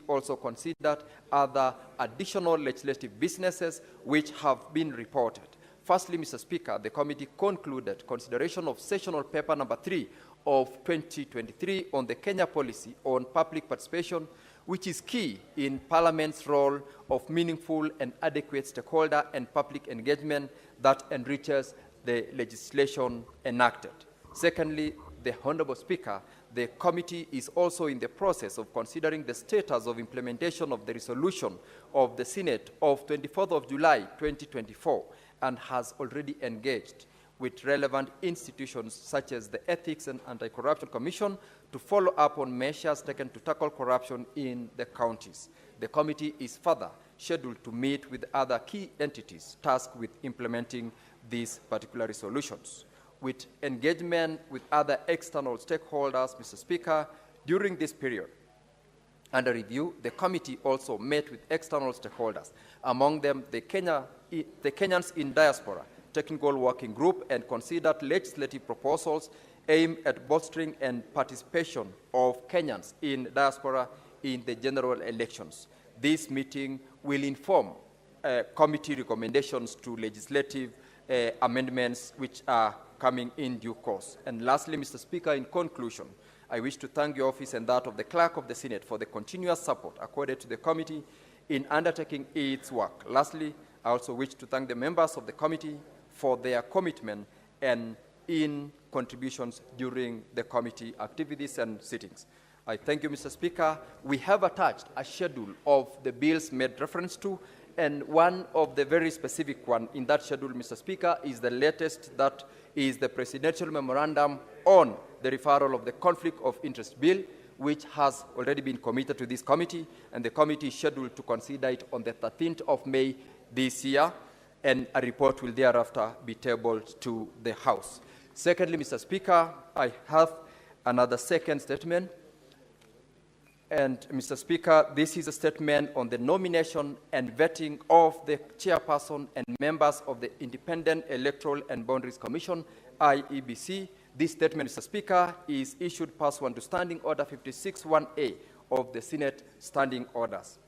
also considered other additional legislative businesses which have been reported. Firstly, Mr. Speaker, the committee concluded consideration of sessional paper number 3 of 2023 on the Kenya policy on public participation, which is key in Parliament's role of meaningful and adequate stakeholder and public engagement that enriches the legislation enacted. Secondly, the Honourable Speaker, the committee is also in the process of considering the status of implementation of the resolution of the Senate of 24th of July 2024 and has already engaged with relevant institutions such as the Ethics and Anti-Corruption Commission to follow up on measures taken to tackle corruption in the counties. The committee is further scheduled to meet with other key entities tasked with implementing these particular resolutions. With engagement with other external stakeholders, Mr. Speaker, during this period under review, the committee also met with external stakeholders, among them the Kenyans in Diaspora Technical Working Group, and considered legislative proposals aimed at bolstering and participation of Kenyans in diaspora in the general elections. This meeting will inform committee recommendations to legislative amendments which are coming in due course. And lastly, Mr. Speaker, in conclusion, I wish to thank your office and that of the Clerk of the Senate for the continuous support accorded to the committee in undertaking its work. Lastly, I also wish to thank the members of the committee for their commitment and in contributions during the committee activities and sittings. I thank you, Mr. Speaker. We have attached a schedule of the bills made reference to, and one of the very specific one in that schedule, Mr. Speaker, is the latest, that is the Presidential Memorandum on the referral of the Conflict of Interest Bill, which has already been committed to this committee, and the committee is scheduled to consider it on the 13th of May this year, and a report will thereafter be tabled to the House. Secondly, Mr. Speaker, I have another second statement. And, Mr. Speaker, this is a statement on the nomination and vetting of the chairperson and members of the Independent Electoral and Boundaries Commission, IEBC. This statement, Mr. Speaker, is issued pursuant to Standing Order 56-1A of the Senate Standing Orders.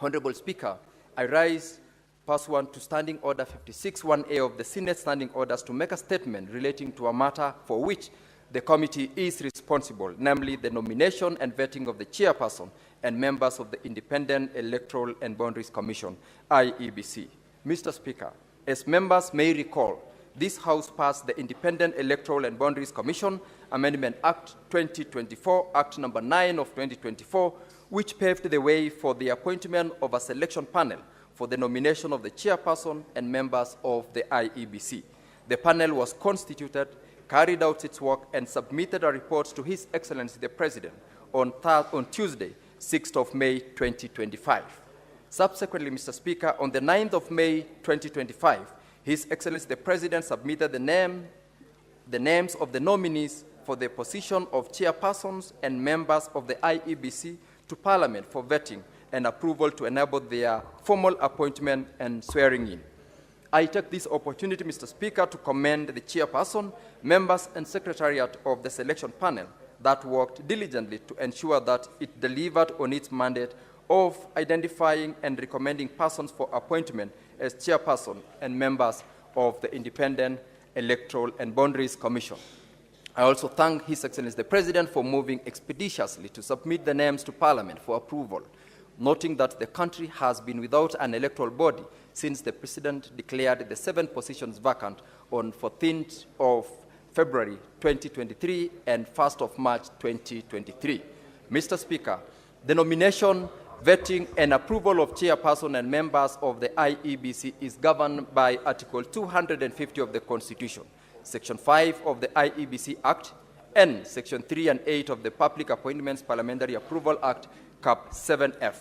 Honorable Speaker, I rise pursuant to Standing Order 56-1A of the Senate Standing Orders to make a statement relating to a matter for which the committee is responsible, namely the nomination and vetting of the chairperson and members of the Independent Electoral and Boundaries Commission, IEBC. Mr. Speaker, as members may recall, this House passed the Independent Electoral and Boundaries Commission Amendment Act 2024, Act number 9 of 2024, which paved the way for the appointment of a selection panel for the nomination of the chairperson and members of the IEBC. The panel was constituted, carried out its work, and submitted a report to His Excellency the President on Tuesday, 6th of May 2025. Subsequently, Mr. Speaker, on the 9th of May 2025, His Excellency the President submitted the names of the nominees for the position of chairpersons and members of the IEBC to Parliament for vetting and approval to enable their formal appointment and swearing in. I take this opportunity, Mr. Speaker, to commend the chairperson, members, and secretariat of the selection panel that worked diligently to ensure that it delivered on its mandate of identifying and recommending persons for appointment as chairperson and members of the Independent Electoral and Boundaries Commission. I also thank His Excellency the President for moving expeditiously to submit the names to Parliament for approval, noting that the country has been without an electoral body since the President declared the 7 positions vacant on 14th of February 2023 and 1st of March 2023. Mr. Speaker, the nomination, vetting, and approval of chairperson and members of the IEBC is governed by Article 250 of the Constitution, Section 5 of the IEBC Act, and Section 3 and 8 of the Public Appointments Parliamentary Approval Act, Cap 7F.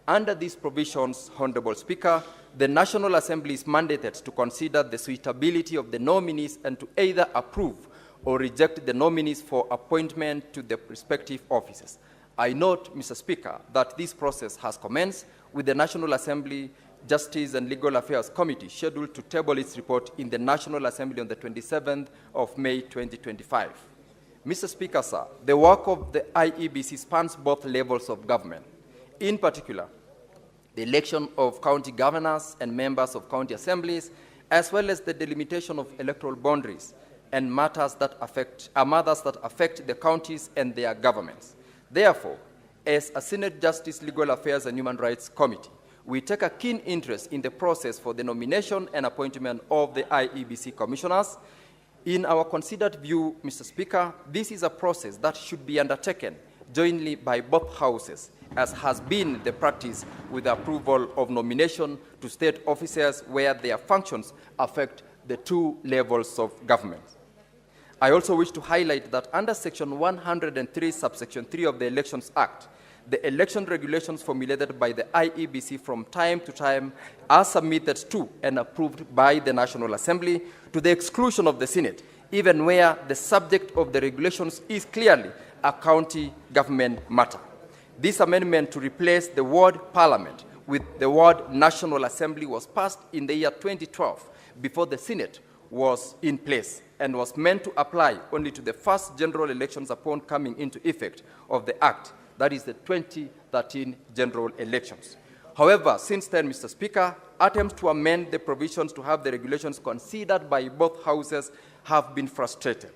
Under these provisions, Honorable Speaker, the National Assembly is mandated to consider the suitability of the nominees and to either approve or reject the nominees for appointment to the respective offices. I note, Mr. Speaker, that this process has commenced with the National Assembly Justice and Legal Affairs Committee scheduled to table its report in the National Assembly on the 27th of May 2025. Mr. Speaker, sir, the work of the IEBC spans both levels of government. In particular, the election of county governors and members of county assemblies, as well as the delimitation of electoral boundaries and matters that affect the counties and their governments. Therefore, as a Senate Justice, Legal Affairs and Human Rights Committee, we take a keen interest in the process for the nomination and appointment of the IEBC commissioners. In our considered view, Mr. Speaker, this is a process that should be undertaken jointly by both houses, as has been the practice with the approval of nomination to state officers where their functions affect the two levels of government. I also wish to highlight that under Section 103, subsection 3 of the Elections Act, the election regulations formulated by the IEBC from time to time are submitted to and approved by the National Assembly to the exclusion of the Senate, even where the subject of the regulations is clearly a county government matter. This amendment to replace the word Parliament with the word National Assembly was passed in the year 2012 before the Senate was in place and was meant to apply only to the first general elections upon coming into effect of the Act, that is the 2013 general elections. However, since then, Mr. Speaker, attempts to amend the provisions to have the regulations considered by both houses have been frustrated.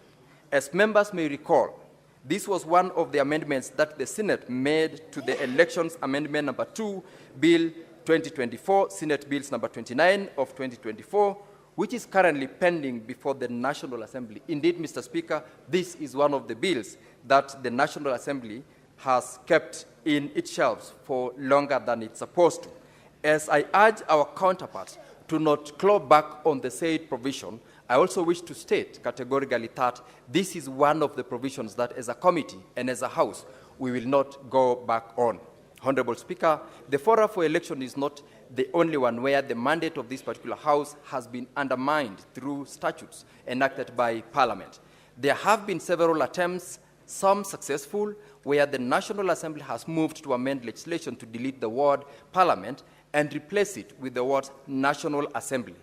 As members may recall, this was one of the amendments that the Senate made to the Elections Amendment number 2, Bill 2024, Senate Bills number 29 of 2024, which is currently pending before the National Assembly. Indeed, Mr. Speaker, this is one of the bills that the National Assembly has kept in its shelves for longer than it's supposed to. As I urge our counterparts to not claw back on the said provision, I also wish to state categorically that this is one of the provisions that as a committee and as a House, we will not go back on. Honorable Speaker, the Forum for Election is not the only one where the mandate of this particular House has been undermined through statutes enacted by Parliament. There have been several attempts, some successful, where the National Assembly has moved to amend legislation to delete the word Parliament and replace it with the word National Assembly,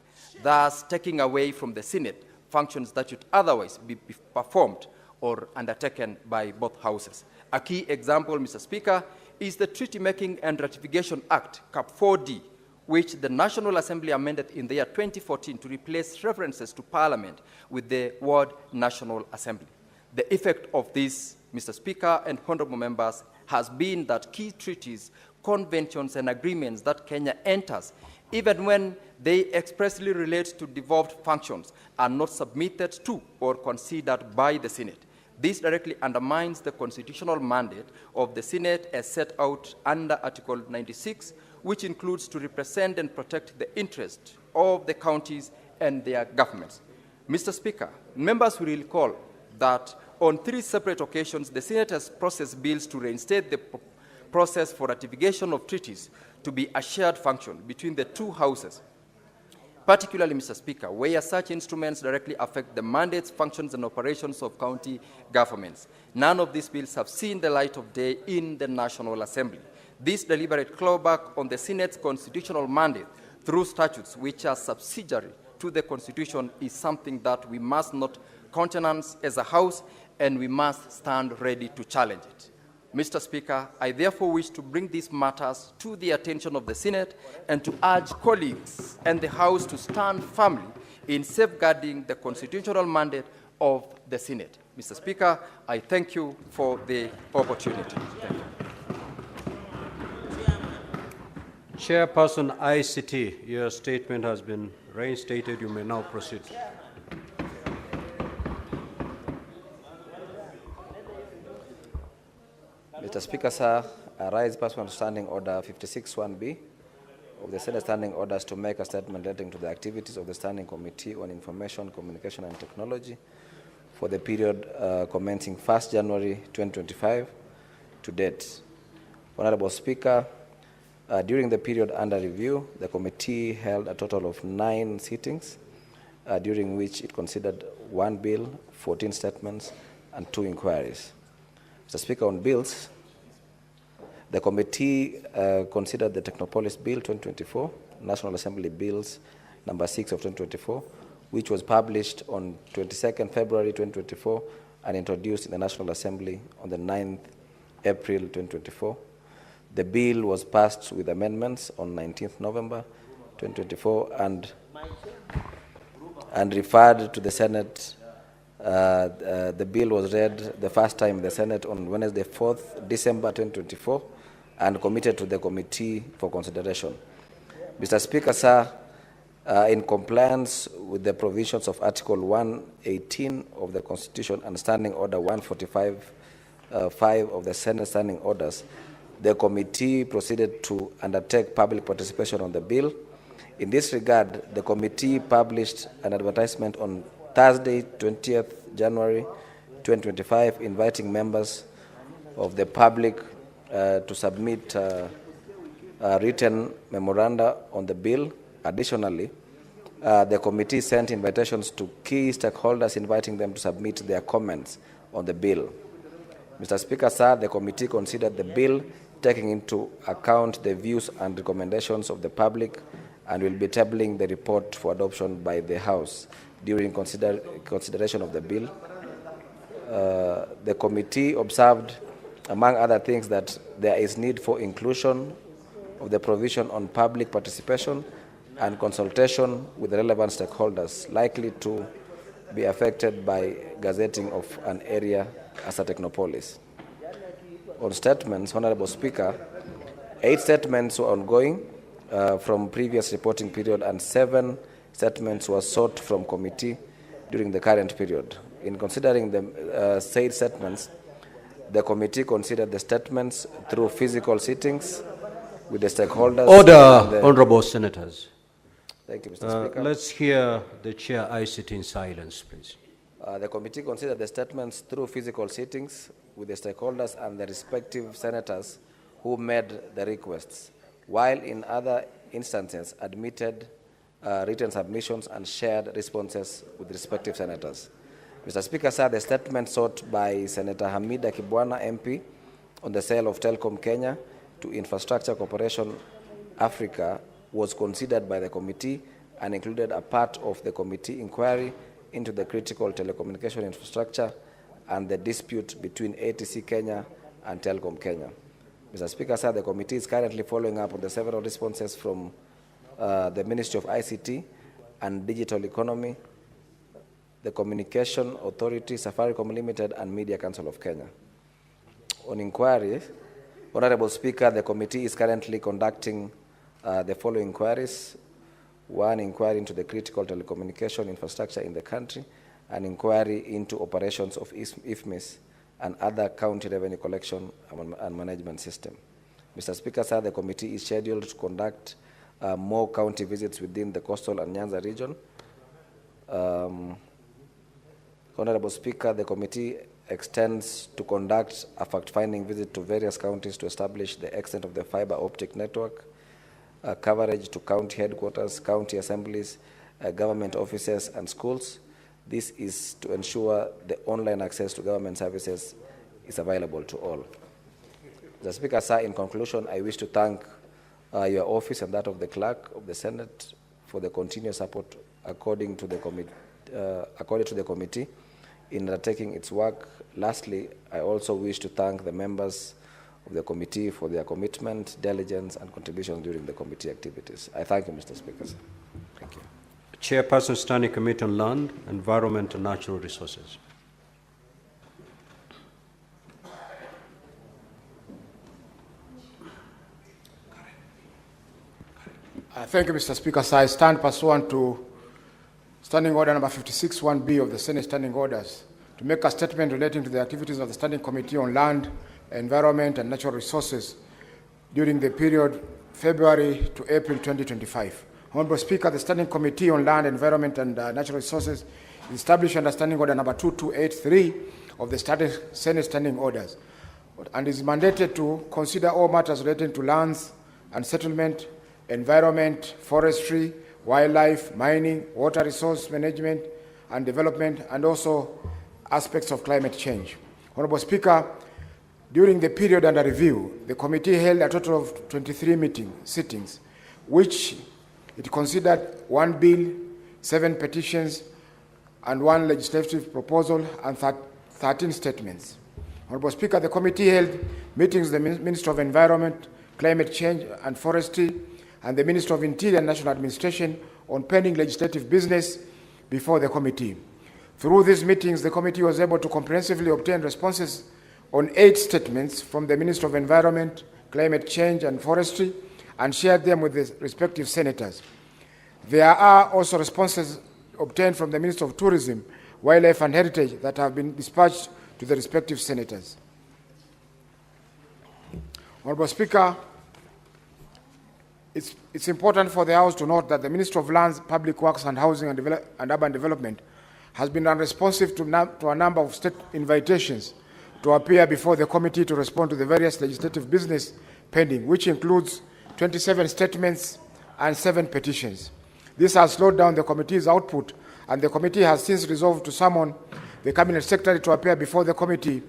thus taking away from the Senate functions that should otherwise be performed or undertaken by both houses. A key example, Mr. Speaker, is the Treaty Making and Ratification Act, Cap 4D, which the National Assembly amended in the year 2014 to replace references to Parliament with the word National Assembly. The effect of this, Mr. Speaker and honorable members, has been that key treaties, conventions, and agreements that Kenya enters, even when they expressly relate to devolved functions, are not submitted to or considered by the Senate. This directly undermines the constitutional mandate of the Senate as set out under Article 96, which includes to represent and protect the interests of the counties and their governments. Mr. Speaker, members will recall that on 3 separate occasions, the Senate has processed bills to reinstate the process for ratification of treaties to be a shared function between the two houses, particularly, Mr. Speaker, where such instruments directly affect the mandates, functions, and operations of county governments. None of these bills have seen the light of day in the National Assembly. This deliberate clawback on the Senate's constitutional mandate through statutes which are subsidiary to the Constitution is something that we must not countenance as a House, and we must stand ready to challenge it. Mr. Speaker, I therefore wish to bring these matters to the attention of the Senate and to urge colleagues and the House to stand firmly in safeguarding the constitutional mandate of the Senate. Mr. Speaker, I thank you for the opportunity. Thank you. Chairperson ICT, your statement has been reinstated. You may now proceed. Mr. Speaker, sir, I rise pursuant to Standing Order 56(1)B of the Senate Standing Orders to make a statement relating to the activities of the Standing Committee on Information, Communication and Technology for the period commencing 1st January 2025 to date. Honorable Speaker, during the period under review, the committee held a total of 9 sittings, during which it considered 1 bill, 14 statements, and 2 inquiries. Mr. Speaker, on bills, the committee considered the Technopolis Bill 2024, National Assembly Bills number 6 of 2024, which was published on 22nd February 2024 and introduced in the National Assembly on the 9th April 2024. The bill was passed with amendments on 19th November 2024 and referred to the Senate. The bill was read the first time in the Senate on Wednesday, 4th December 2024, and committed to the committee for consideration. Mr. Speaker, sir, in compliance with the provisions of Article 118 of the Constitution and Standing Order 145 of the Senate Standing Orders, the committee proceeded to undertake public participation on the bill. In this regard, the committee published an advertisement on Thursday, 20th January 2025, inviting members of the public to submit written memoranda on the bill. Additionally, the committee sent invitations to key stakeholders, inviting them to submit their comments on the bill. Mr. Speaker, sir, the committee considered the bill, taking into account the views and recommendations of the public, and will be tabling the report for adoption by the House. During consideration of the bill, the committee observed, among other things, that there is need for inclusion of the provision on public participation and consultation with the relevant stakeholders likely to be affected by gazetting of an area as a technopolis. On statements, Honorable Speaker, 8 statements were ongoing from previous reporting period, and 7 statements were sought from committee during the current period. In considering the said statements, the committee considered the statements through physical sittings with the stakeholders. Order, honorable senators. Thank you, Mr. Speaker. Let's hear the chair. I sit in silence, please. The committee considered the statements through physical sittings with the stakeholders and the respective senators who made the requests, while in other instances admitted written submissions and shared responses with respective senators. Mr. Speaker, sir, the statement sought by Senator Hamida Kibwana, MP, on the sale of Telkom Kenya to Infrastructure Corporation Africa was considered by the committee and included a part of the committee inquiry into the critical telecommunication infrastructure and the dispute between ATC Kenya and Telkom Kenya. Mr. Speaker, sir, the committee is currently following up on the several responses from the Ministry of ICT and Digital Economy, the Communication Authority, Safaricom Limited, and Media Council of Kenya. On inquiry, Honorable Speaker, the committee is currently conducting the following inquiries: 1, inquiry into the critical telecommunication infrastructure in the country, an inquiry into operations of IFMIS and other county revenue collection and management system. Mr. Speaker, sir, the committee is scheduled to conduct more county visits within the coastal and Nyanza region. Honorable Speaker, the committee extends to conduct a fact-finding visit to various counties to establish the extent of the fiber optic network coverage to county headquarters, county assemblies, government offices, and schools. This is to ensure the online access to government services is available to all. Mr. Speaker, sir, in conclusion, I wish to thank your office and that of the clerk of the Senate for the continuous support according to the committee in undertaking its work. Lastly, I also wish to thank the members of the committee for their commitment, diligence, and contribution during the committee activities. I thank you, Mr. Speaker. Thank you. Chairperson, Standing Committee on Land, Environment, and Natural Resources. Thank you, Mr. Speaker. So I stand pursuant to Standing Order number 56(1)B of the Senate Standing Orders to make a statement relating to the activities of the Standing Committee on Land, Environment, and Natural Resources during the period February to April 2025. Honorable Speaker, the Standing Committee on Land, Environment, and Natural Resources is established under Standing Order number 2283 of the Senate Standing Orders and is mandated to consider all matters relating to lands and settlement, environment, forestry, wildlife, mining, water resource management and development, and also aspects of climate change. Honorable Speaker, during the period under review, the committee held a total of 23 sittings, which it considered 1 bill, 7 petitions, and 1 legislative proposal, and 13 statements. Honorable Speaker, the committee held meetings with the Minister of Environment, Climate Change and Forestry, and the Minister of Interior and National Administration on pending legislative business before the committee. Through these meetings, the committee was able to comprehensively obtain responses on 8 statements from the Minister of Environment, Climate Change and Forestry, and shared them with the respective senators. There are also responses obtained from the Minister of Tourism, Wildlife and Heritage that have been dispatched to the respective senators. Honorable Speaker, it's important for the House to note that the Minister of Lands, Public Works and Housing and Urban Development has been unresponsive to a number of state invitations to appear before the committee to respond to the various legislative business pending, which includes 27 statements and 7 petitions. This has slowed down the committee's output, and the committee has since resolved to summon the Cabinet Secretary to appear before the committee,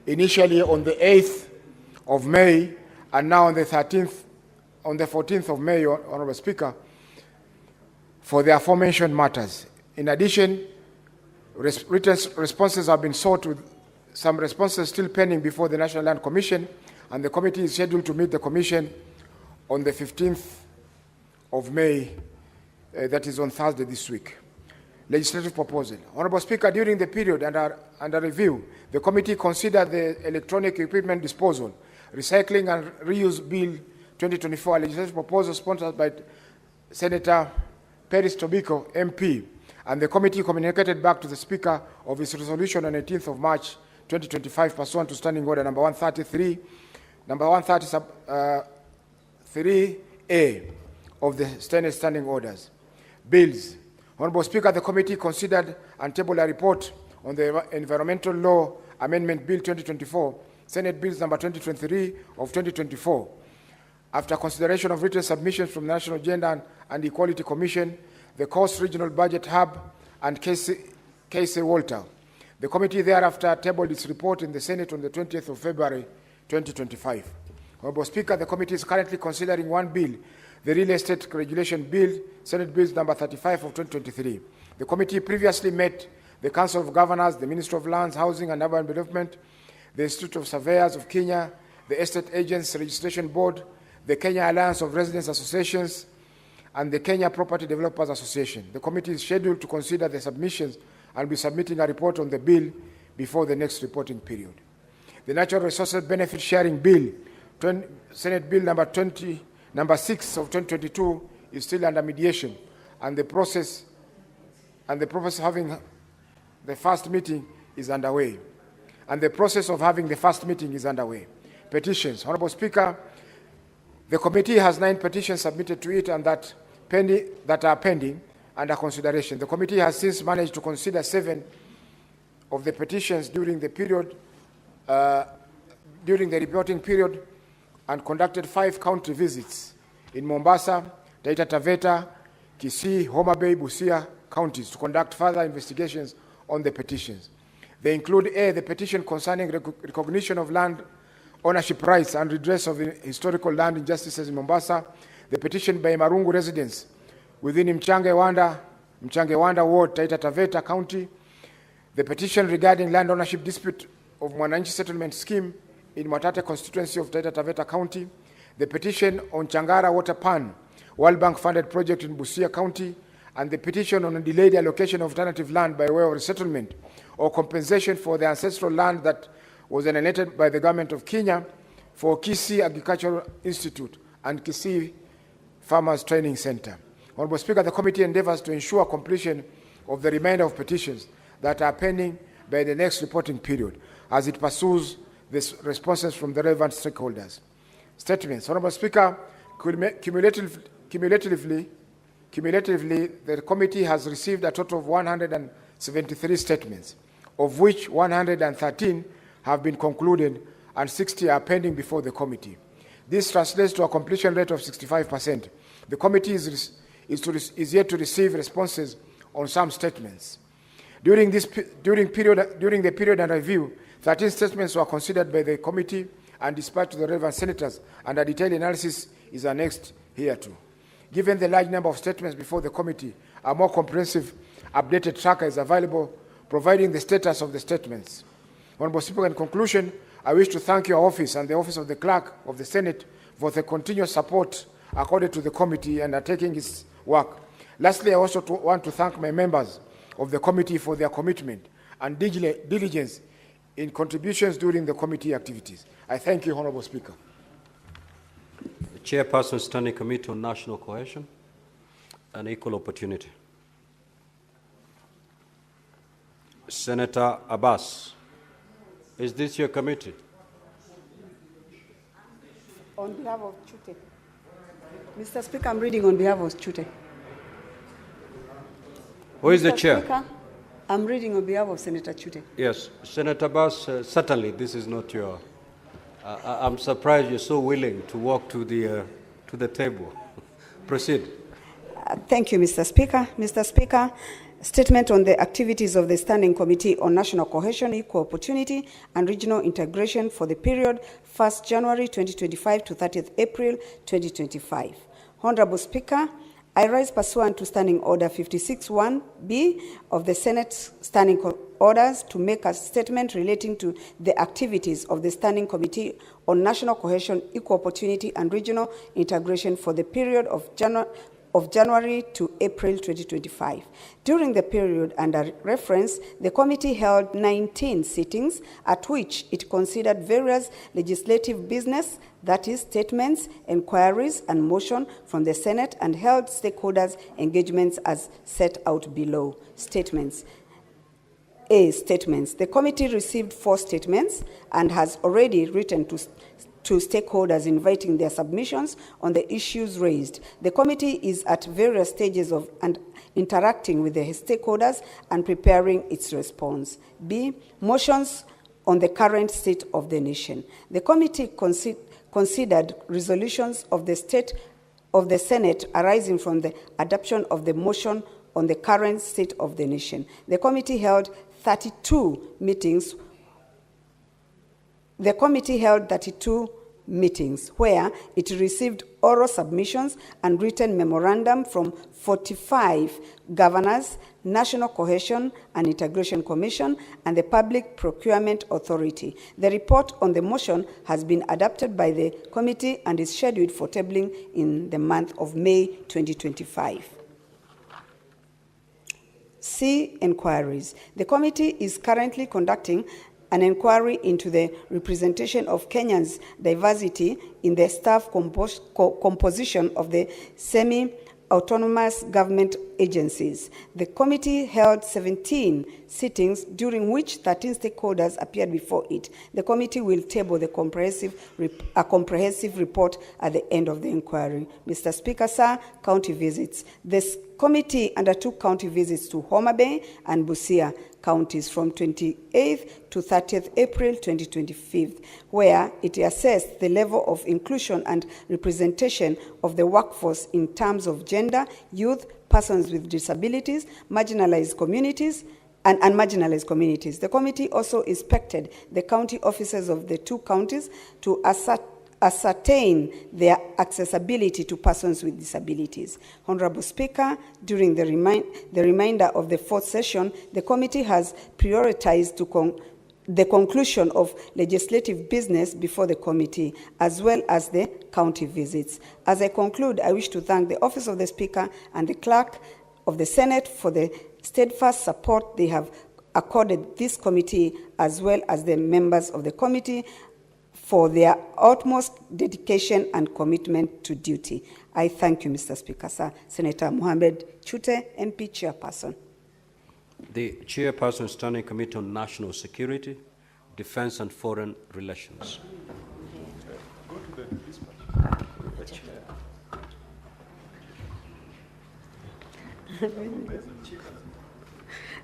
initially on the 8th of May, and now on the 14th of May, Honorable Speaker, for the aforementioned matters. In addition, written responses have been sought, with some responses still pending before the National Land Commission, and the committee is scheduled to meet the Commission on the 15th of May, that is on Thursday this week. Legislative proposal. Honorable Speaker, during the period under review, the committee considered the Electronic Equipment Disposal, Recycling and Reuse Bill 2024, a legislative proposal sponsored by Senator Peris Tobiko, MP, and the committee communicated back to the Speaker of its resolution on 18th of March 2025 pursuant to Standing Order number 133, number 3A of the Senate Standing Orders. Bills. Honorable Speaker, the committee considered and tabled a report on the Environmental Law Amendment Bill 2024, Senate Bills number 2023 of 2024. After consideration of written submissions from the National Gender and Equality Commission, the Coast Regional Budget Hub, and Casey Walter, the committee thereafter tabled its report in the Senate on the 20th of February 2025. Honorable Speaker, the committee is currently considering one bill, the Real Estate Regulation Bill, Senate Bills number 35 of 2023. The committee previously met the Council of Governors, the Ministry of Lands, Housing and Urban Development, the Institute of Surveyors of Kenya, the Estate Agents Registration Board, the Kenya Alliance of Residents Associations, and the Kenya Property Developers Association. The committee is scheduled to consider the submissions and be submitting a report on the bill before the next reporting period. The Natural Resources Benefit Sharing Bill, Senate Bill number 6 of 2022, is still under mediation, and the process of having the first meeting is underway. Petitions. Honorable Speaker, the committee has 9 petitions submitted to it and that are pending under consideration. The committee has since managed to consider 7 of the petitions during the reporting period, and conducted 5 county visits in Mombasa, Taita Taveta, Kisii, Homa Bay, Busia counties to conduct further investigations on the petitions. They include A, the petition concerning recognition of land ownership rights and redress of historical land injustices in Mombasa, the petition by Marungu residents within Mchangewanda Ward, Taita Taveta County, the petition regarding land ownership dispute of Mwananchi Settlement Scheme in Mwatate constituency of Taita Taveta County, the petition on Changara Water Pan, World Bank funded project in Busia County, and the petition on a delayed allocation of alternative land by way of resettlement or compensation for the ancestral land that was alienated by the government of Kenya for Kisii Agricultural Institute and Kisii Farmers Training Center. Honorable Speaker, the committee endeavors to ensure completion of the remainder of petitions that are pending by the next reporting period as it pursues the responses from the relevant stakeholders. Statements. Honorable Speaker, cumulatively, the committee has received a total of 173 statements, of which 113 have been concluded and 60 are pending before the committee. This translates to a completion rate of 65%. The committee is yet to receive responses on some statements. During the period under review, 13 statements were considered by the committee and dispatched to the relevant senators, and a detailed analysis is annexed hereto. Given the large number of statements before the committee, a more comprehensive updated tracker is available, providing the status of the statements. Honorable Speaker, in conclusion, I wish to thank your office and the office of the Clerk of the Senate for the continuous support accorded to the committee and undertaking its work. Lastly, I also want to thank my members of the committee for their commitment and diligence in contributions during the committee activities. I thank you, Honorable Speaker. The Chairperson, Standing Committee on National Cohesion and Equal Opportunity. Senator Abbas, is this your committee? On behalf of Chute. Mr. Speaker, I'm reading on behalf of Chute. Who is the Mr. chair? Speaker, I'm reading on behalf of Senator Chute. Yes, Senator Abbas, certainly this is not your... I'm surprised you're so willing to walk to the table. Proceed. Thank you, Mr. Speaker. Mr. Speaker, statement on the activities of the Standing Committee on National Cohesion, Equal Opportunity and Regional Integration for the period 1st January 2025 to 30th April 2025. Honorable Speaker, I rise pursuant to Standing Order 56(1)B of the Senate Standing Orders to make a statement relating to the activities of the Standing Committee on National Cohesion, Equal Opportunity and Regional Integration for the period of January to April 2025. During the period under reference, the committee held 19 sittings at which it considered various legislative business, that is, statements, inquiries, and motion from the Senate, and held stakeholders' engagements as set out below. Statements. A. Statements. The committee received 4 statements and has already written to stakeholders inviting their submissions on the issues raised. The committee is at various stages of interacting with the stakeholders and preparing its response. B. Motions on the current state of the nation. The committee considered resolutions of the Senate arising from the adoption of the motion on the current state of the nation. The committee held 32 meetings. The committee held 32 meetings where it received oral submissions and written memorandum from 45 governors, National Cohesion and Integration Commission, and the Public Procurement Authority. The report on the motion has been adopted by the committee and is scheduled for tabling in the month of May 2025. C. Inquiries. The committee is currently conducting an inquiry into the representation of Kenyans' diversity in the staff composition of the semi-autonomous government agencies. The committee held 17 sittings, during which 13 stakeholders appeared before it. The committee will table the comprehensive report at the end of the inquiry. Mr. Speaker, sir, county visits. This committee undertook county visits to Homa Bay and Busia counties from 28th to 30th April 2025, where it assessed the level of inclusion and representation of the workforce in terms of gender, youth, persons with disabilities, marginalized communities, and marginalized communities. The committee also inspected the county offices of the 2 counties to ascertain their accessibility to persons with disabilities. Honorable Speaker, during the remainder of the 4th session, the committee has prioritized the conclusion of legislative business before the committee, as well as the county visits. As I conclude, I wish to thank the Office of the Speaker and the Clerk of the Senate for the steadfast support they have accorded this committee, as well as the members of the committee for their utmost dedication and commitment to duty. I thank you, Mr. Speaker, sir. Senator Mohammed Chute, MP Chairperson. The Chairperson, Standing Committee on National Security, Defense and Foreign Relations.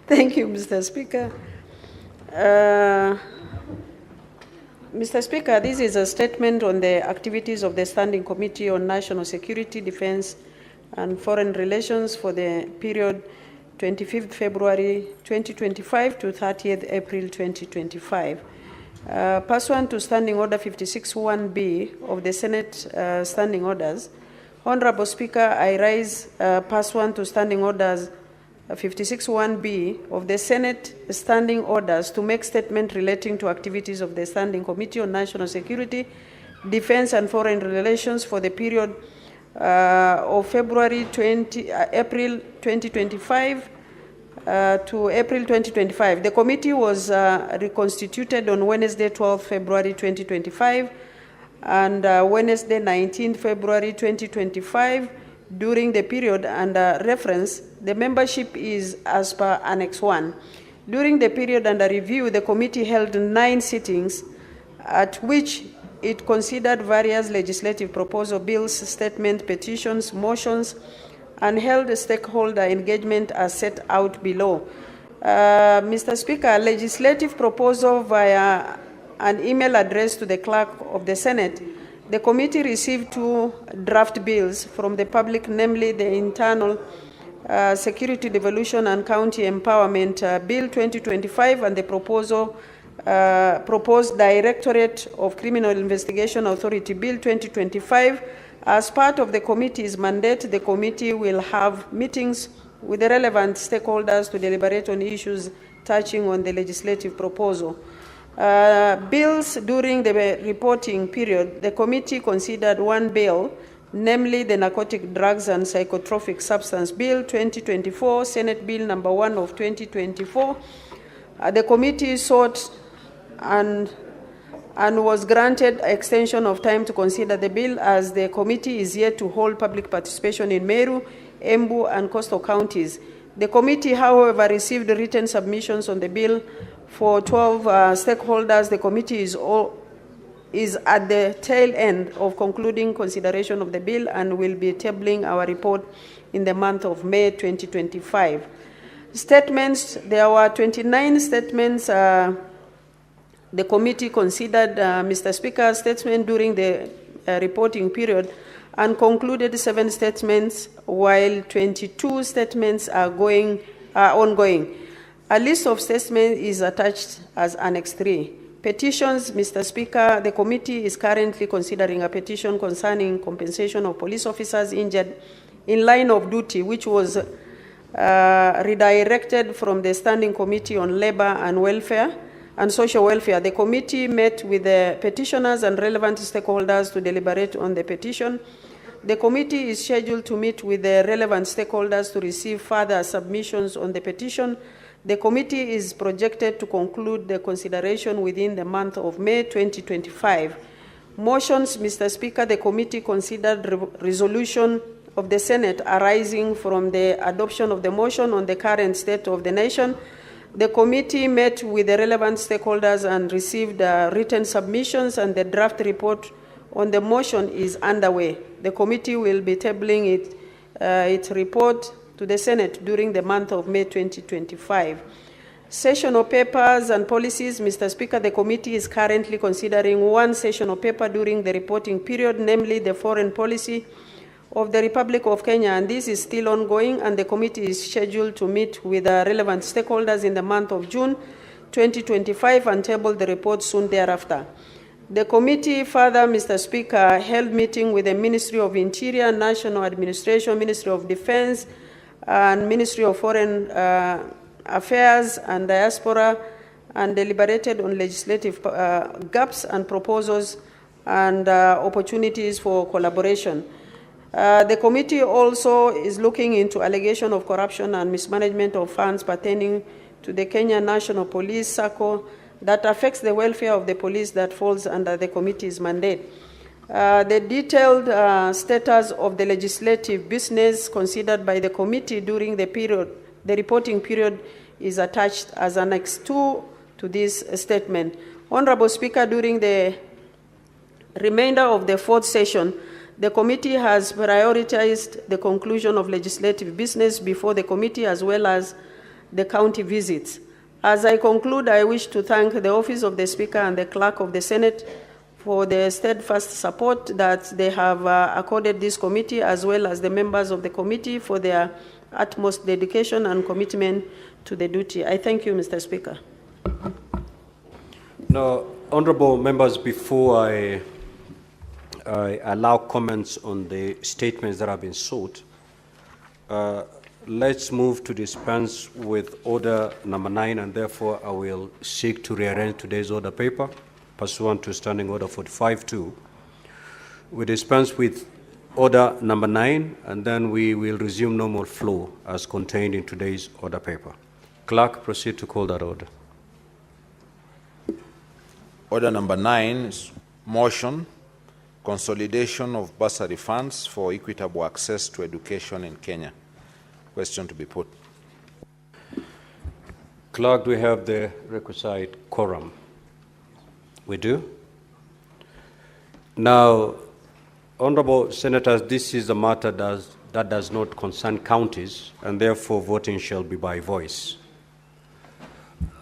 Thank you, Mr. Speaker. Mr. Speaker, this is a statement on the activities of the Standing Committee on National Security, Defense and Foreign Relations for the period 25th February 2025 to 30th April 2025. Pursuant to Standing Order 56(1)B of the Senate Standing Orders, Honorable Speaker, I rise pursuant to Standing Orders 56(1)B of the Senate Standing Orders to make statement relating to activities of the Standing Committee on National Security, Defense and Foreign Relations for the period of April 2025 to April 2025. The committee was reconstituted on Wednesday, 12 February 2025 and Wednesday, 19 February 2025. During the period under reference, the membership is as per Annex 1. During the period under review, the committee held 9 sittings at which it considered various legislative proposal bills, statements, petitions, motions, and held stakeholder engagement as set out below. Mr. Speaker, legislative proposal via an email addressed to the clerk of the Senate, the committee received 2 draft bills from the public, namely the Internal Security Devolution and County Empowerment Bill 2025 and the proposed Directorate of Criminal Investigation Authority Bill 2025. As part of the committee's mandate, the committee will have meetings with the relevant stakeholders to deliberate on issues touching on the legislative proposal. Bills during the reporting period, the committee considered 1 bill, namely the Narcotic Drugs and Psychotropic Substance Bill 2024, Senate Bill number 1 of 2024. The committee sought and was granted extension of time to consider the bill, as the committee is yet to hold public participation in Meru, Embu, and coastal counties. The committee, however, received written submissions on the bill for 12 stakeholders. The committee is at the tail end of concluding consideration of the bill and will be tabling our report in the month of May 2025. Statements, there were 29 statements. The committee considered, Mr. Speaker, statement during the reporting period and concluded 7 statements, while 22 statements are ongoing. A list of statements is attached as Annex 3. Petitions, Mr. Speaker, the committee is currently considering a petition concerning compensation of police officers injured in line of duty, which was redirected from the Standing Committee on Labor and Welfare and Social Welfare. The committee met with the petitioners and relevant stakeholders to deliberate on the petition. The committee is scheduled to meet with the relevant stakeholders to receive further submissions on the petition. The committee is projected to conclude the consideration within the month of May 2025. Motions, Mr. Speaker, the committee considered resolution of the Senate arising from the adoption of the motion on the current state of the nation. The committee met with the relevant stakeholders and received written submissions, and the draft report on the motion is underway. The committee will be tabling its report to the Senate during the month of May 2025. Sessional papers and policies, Mr. Speaker, the committee is currently considering 1 sessional paper during the reporting period, namely the foreign policy of the Republic of Kenya, and this is still ongoing, and the committee is scheduled to meet with relevant stakeholders in the month of June 2025 and table the report soon thereafter. The committee further, Mr. Speaker, held meeting with the Ministry of Interior, National Administration, Ministry of Defense, and Ministry of Foreign Affairs and Diaspora, and deliberated on legislative gaps and proposals and opportunities for collaboration. The committee also is looking into allegation of corruption and mismanagement of funds pertaining to the Kenya National Police SACCO that affects the welfare of the police that falls under the committee's mandate. The detailed status of the legislative business considered by the committee during the reporting period is attached as Annex 2 to this statement. Honorable Speaker, during the remainder of the 4th session, the committee has prioritized the conclusion of legislative business before the committee, as well as the county visits. As I conclude, I wish to thank the Office of the Speaker and the Clerk of the Senate for the steadfast support that they have accorded this committee, as well as the members of the committee for their utmost dedication and commitment to the duty. I thank you, Mr. Speaker. Now, honorable members, before I allow comments on the statements that have been sought, let's move to dispense with order number 9, and therefore I will seek to rearrange today's order paper pursuant to Standing Order 45-2 We dispense with order number 9, and then we will resume normal flow as contained in today's order paper. Clerk, proceed to call that order. Order number 9 is motion, consolidation of bursary funds for equitable access to education in Kenya. Question to be put. Clerk, do we have the requisite quorum? We do. Now, Honorable Senators, this is a matter that does not concern counties, and therefore voting shall be by voice.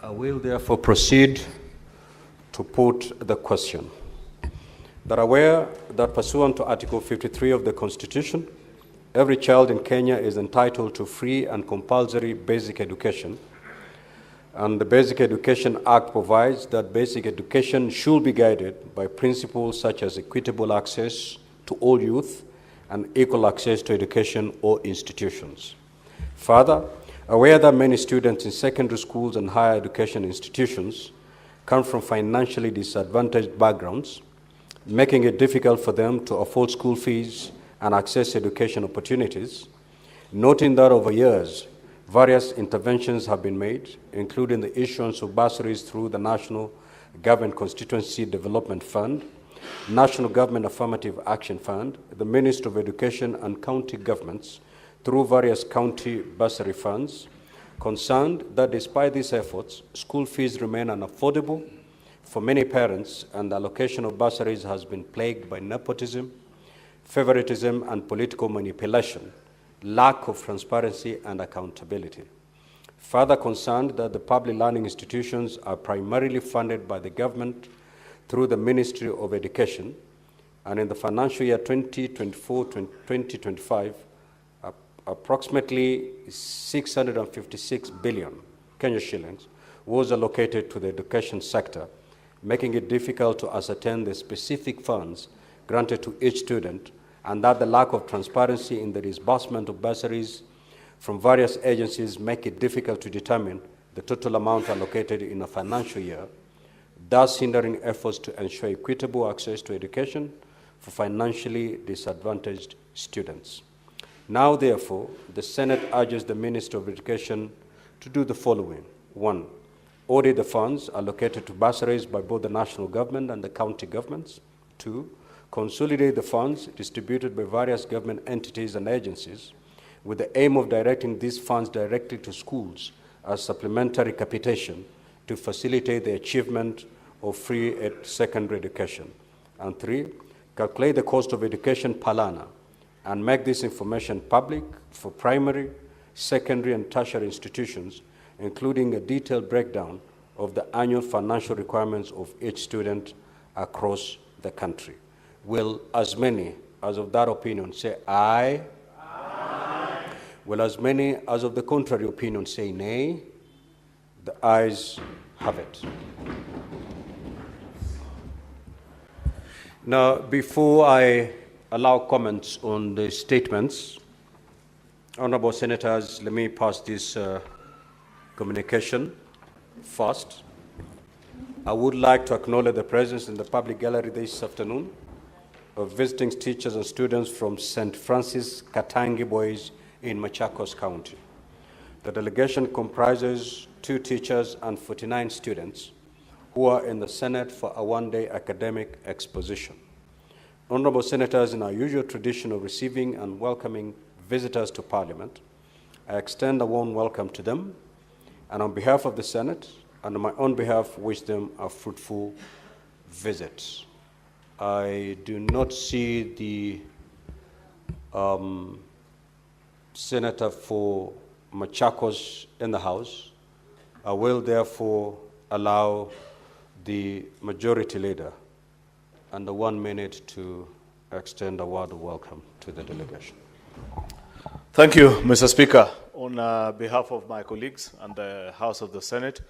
I will therefore proceed to put the question. That aware that pursuant to Article 53 of the Constitution, every child in Kenya is entitled to free and compulsory basic education, and the Basic Education Act provides that basic education should be guided by principles such as equitable access to all youth and equal access to education or institutions. Further, aware that many students in secondary schools and higher education institutions come from financially disadvantaged backgrounds, making it difficult for them to afford school fees and access education opportunities, noting that over years, various interventions have been made, including the issuance of bursaries through the National Government Constituency Development Fund, National Government Affirmative Action Fund, the Ministry of Education and county governments through various county bursary funds, concerned that despite these efforts, school fees remain unaffordable for many parents, and the allocation of bursaries has been plagued by nepotism, favoritism, and political manipulation, lack of transparency and accountability. Further concerned that the public learning institutions are primarily funded by the government through the Ministry of Education, and in the financial year 2024-2025, approximately 656 billion Kenya shillings was allocated to the education sector, making it difficult to ascertain the specific funds granted to each student, and that the lack of transparency in the disbursement of bursaries from various agencies make it difficult to determine the total amount allocated in a financial year, thus hindering efforts to ensure equitable access to education for financially disadvantaged students. Now, therefore, the Senate urges the Minister of Education to do the following. 1, audit the funds allocated to bursaries by both the national government and the county governments. 2, consolidate the funds distributed by various government entities and agencies with the aim of directing these funds directly to schools as supplementary capitation to facilitate the achievement of free secondary education. And 3, calculate the cost of education per learner and make this information public for primary, secondary, and tertiary institutions, including a detailed breakdown of the annual financial requirements of each student across the country. Will as many as of that opinion say aye? Aye. Will as many as of the contrary opinion say nay? The ayes have it. Now, before I allow comments on the statements, Honorable Senators, let me pass this communication first. I would like to acknowledge the presence in the public gallery this afternoon of visiting teachers and students from St. Francis Katangi Boys in Machakos County. The delegation comprises 2 teachers and 49 students who are in the Senate for a one-day academic exposition. Honorable Senators, in our usual tradition of receiving and welcoming visitors to Parliament, I extend a warm welcome to them, and on behalf of the Senate and on my own behalf, wish them a fruitful visit. I do not see the Senator for Machakos in the House. I will therefore allow the Majority Leader under 1 minute to extend a word of welcome to the delegation. Thank you, Mr. Speaker. On behalf of my colleagues and the House of the Senate,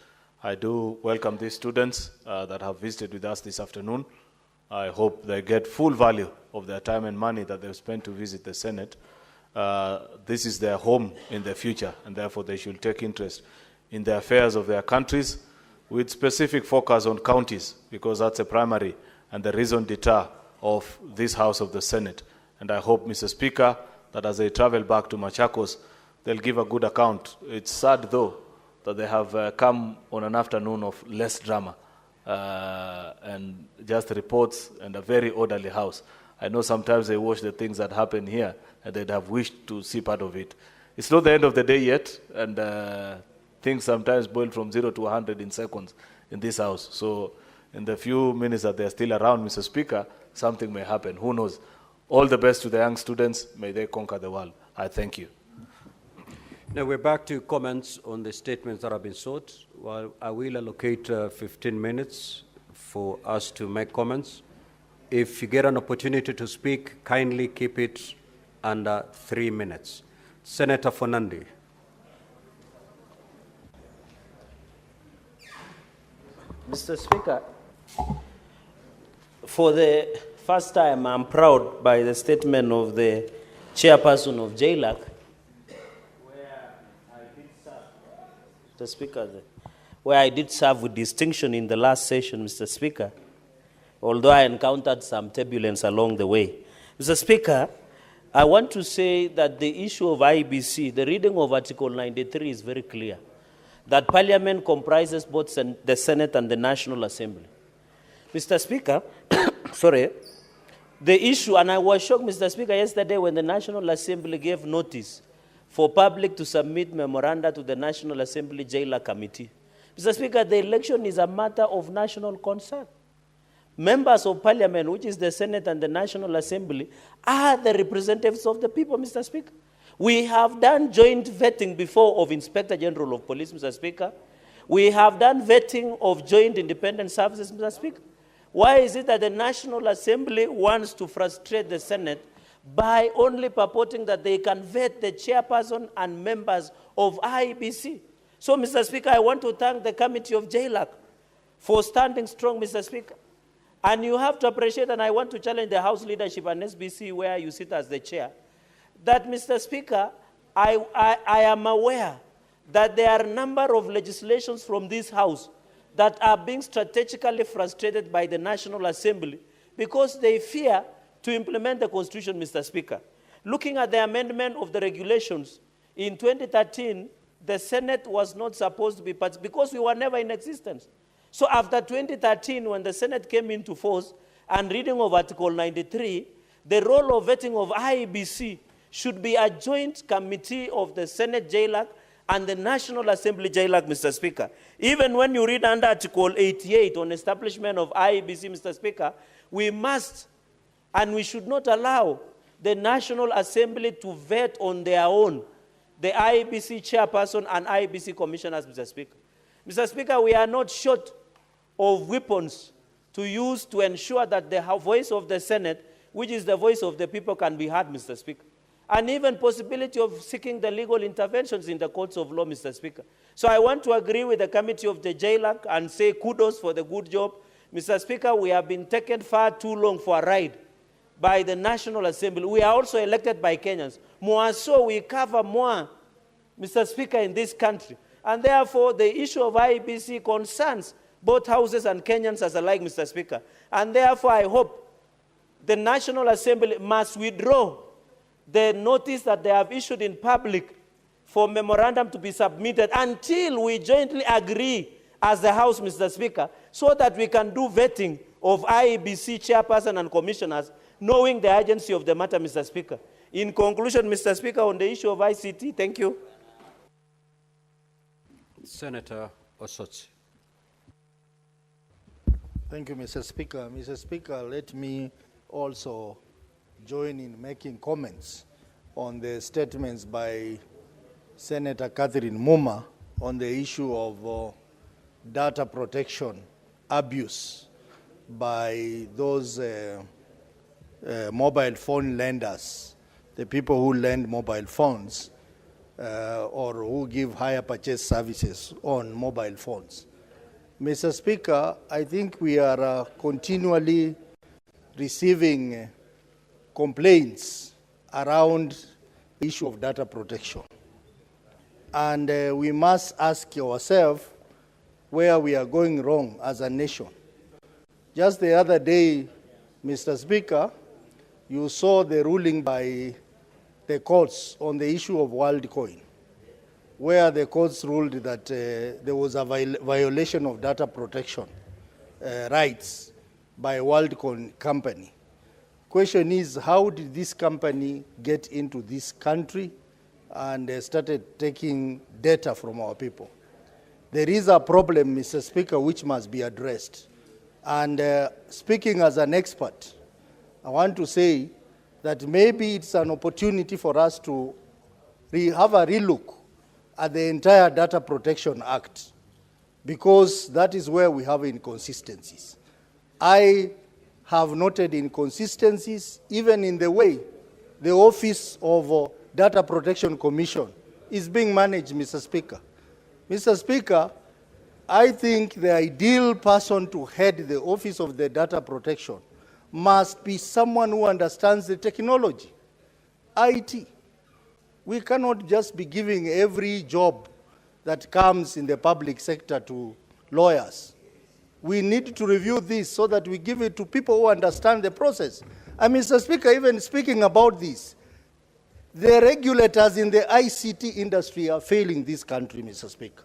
I do welcome these students that have visited with us this afternoon. I hope they get full value of their time and money that they've spent to visit the Senate. This is their home in the future, and therefore they should take interest in the affairs of their countries with specific focus on counties, because that's a primary and the raison d'etat of this House of the Senate. And I hope, Mr. Speaker, that as they travel back to Machakos, they'll give a good account. It's sad, though, that they have come on an afternoon of less drama and just reports and a very orderly House. I know sometimes they watch the things that happen here and they'd have wished to see part of it. It's not the end of the day yet, and things sometimes boil from 0 to 100 in seconds in this House. So in the few minutes that they're still around, Mr. Speaker, something may happen. Who knows? All the best to the young students. May they conquer the world. I thank you. Now we're back to comments on the statements that have been sought. Well, I will allocate 15 minutes for us to make comments. If you get an opportunity to speak, kindly keep it under 3 minutes. Senator Fonandi. Mr. Speaker, for the first time, I'm proud by the statement of the chairperson of JLAC, where I did serve, Mr. Speaker, where I did serve with distinction in the last session, Mr. Speaker, although I encountered some turbulence along the way. Mr. Speaker, I want to say that the issue of IEBC, the reading of Article 93 is very clear, that Parliament comprises both the Senate and the National Assembly. Mr. Speaker, sorry, the issue, and I was shocked, Mr. Speaker, yesterday when the National Assembly gave notice for public to submit memoranda to the National Assembly Jailer Committee. Mr. Speaker, the election is a matter of national concern. Members of Parliament, which is the Senate and the National Assembly, are the representatives of the people, Mr. Speaker. We have done joint vetting before of Inspector General of Police, Mr. Speaker. We have done vetting of joint independent services, Mr. Speaker. Why is it that the National Assembly wants to frustrate the Senate by only purporting that they can vet the chairperson and members of IEBC? So, Mr. Speaker, I want to thank the Committee of JLAC for standing strong, Mr. Speaker. And you have to appreciate, and I want to challenge the House leadership and SBC where you sit as the chair, that, Mr. Speaker, I am aware that there are a number of legislations from this House that are being strategically frustrated by the National Assembly because they fear to implement the Constitution, Mr. Speaker. Looking at the amendment of the regulations, in 2013, the Senate was not supposed to be part because we were never in existence. So after 2013, when the Senate came into force and reading of Article 93, the role of vetting of IEBC should be a joint committee of the Senate JLAC and the National Assembly JLAC, Mr. Speaker. Even when you read under Article 88 on establishment of IEBC, Mr. Speaker, we must and we should not allow the National Assembly to vet on their own the IEBC chairperson and IEBC commissioners, Mr. Speaker. Mr. Speaker, we are not short of weapons to use to ensure that the voice of the Senate, which is the voice of the people, can be heard, Mr. Speaker. And even possibility of seeking the legal interventions in the courts of law, Mr. Speaker. So I want to agree with the committee of the JLAC and say kudos for the good job. Mr. Speaker, we have been taken far too long for a ride by the National Assembly. We are also elected by Kenyans. More so, we cover more, Mr. Speaker, in this country. And therefore, the issue of IEBC concerns both houses and Kenyans as alike, Mr. Speaker. And therefore, I hope the National Assembly must withdraw the notice that they have issued in public for memorandum to be submitted until we jointly agree as the House, Mr. Speaker, so that we can do vetting of IEBC chairperson and commissioners, knowing the urgency of the matter, Mr. Speaker. In conclusion, Mr. Speaker, on the issue of ICT, thank you. Senator Osotsi. Thank you, Mr. Speaker. Mr. Speaker, let me also join in making comments on the statements by Senator Catherine Muma on the issue of data protection abuse by those mobile phone lenders, the people who lend mobile phones or who give hire purchase services on mobile phones. Mr. Speaker, I think we are continually receiving complaints around the issue of data protection. And we must ask ourselves where we are going wrong as a nation. Just the other day, Mr. Speaker, you saw the ruling by the courts on the issue of WorldCoin, where the courts ruled that there was a violation of data protection rights by WorldCoin company. Question is, how did this company get into this country and started taking data from our people? There is a problem, Mr. Speaker, which must be addressed. And speaking as an expert, I want to say that maybe it's an opportunity for us to have a relook at the entire Data Protection Act, because that is where we have inconsistencies. I have noted inconsistencies even in the way the Office of Data Protection Commission is being managed, Mr. Speaker. Mr. Speaker, I think the ideal person to head the Office of the Data Protection must be someone who understands the technology, IT. We cannot just be giving every job that comes in the public sector to lawyers. We need to review this so that we give it to people who understand the process. And Mr. Speaker, even speaking about this, the regulators in the ICT industry are failing this country, Mr. Speaker.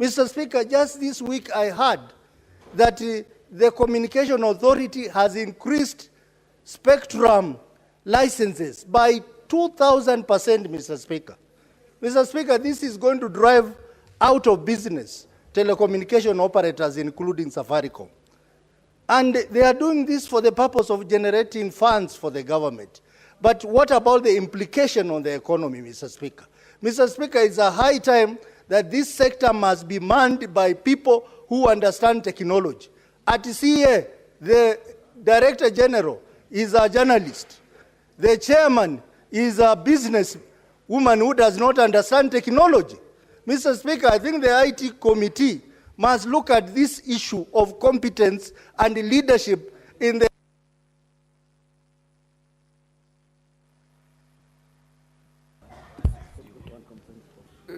Mr. Speaker, just this week I heard that the Communication Authority has increased spectrum licenses by 2,000%, Mr. Speaker. Mr. Speaker, this is going to drive out of business telecommunication operators, including Safaricom. And they are doing this for the purpose of generating funds for the government. But what about the implication on the economy, Mr. Speaker? Mr. Speaker, it's a high time that this sector must be manned by people who understand technology. At CA, the Director General is a journalist. The chairman is a business woman who does not understand technology. Mr. Speaker, I think the IT committee must look at this issue of competence and leadership in the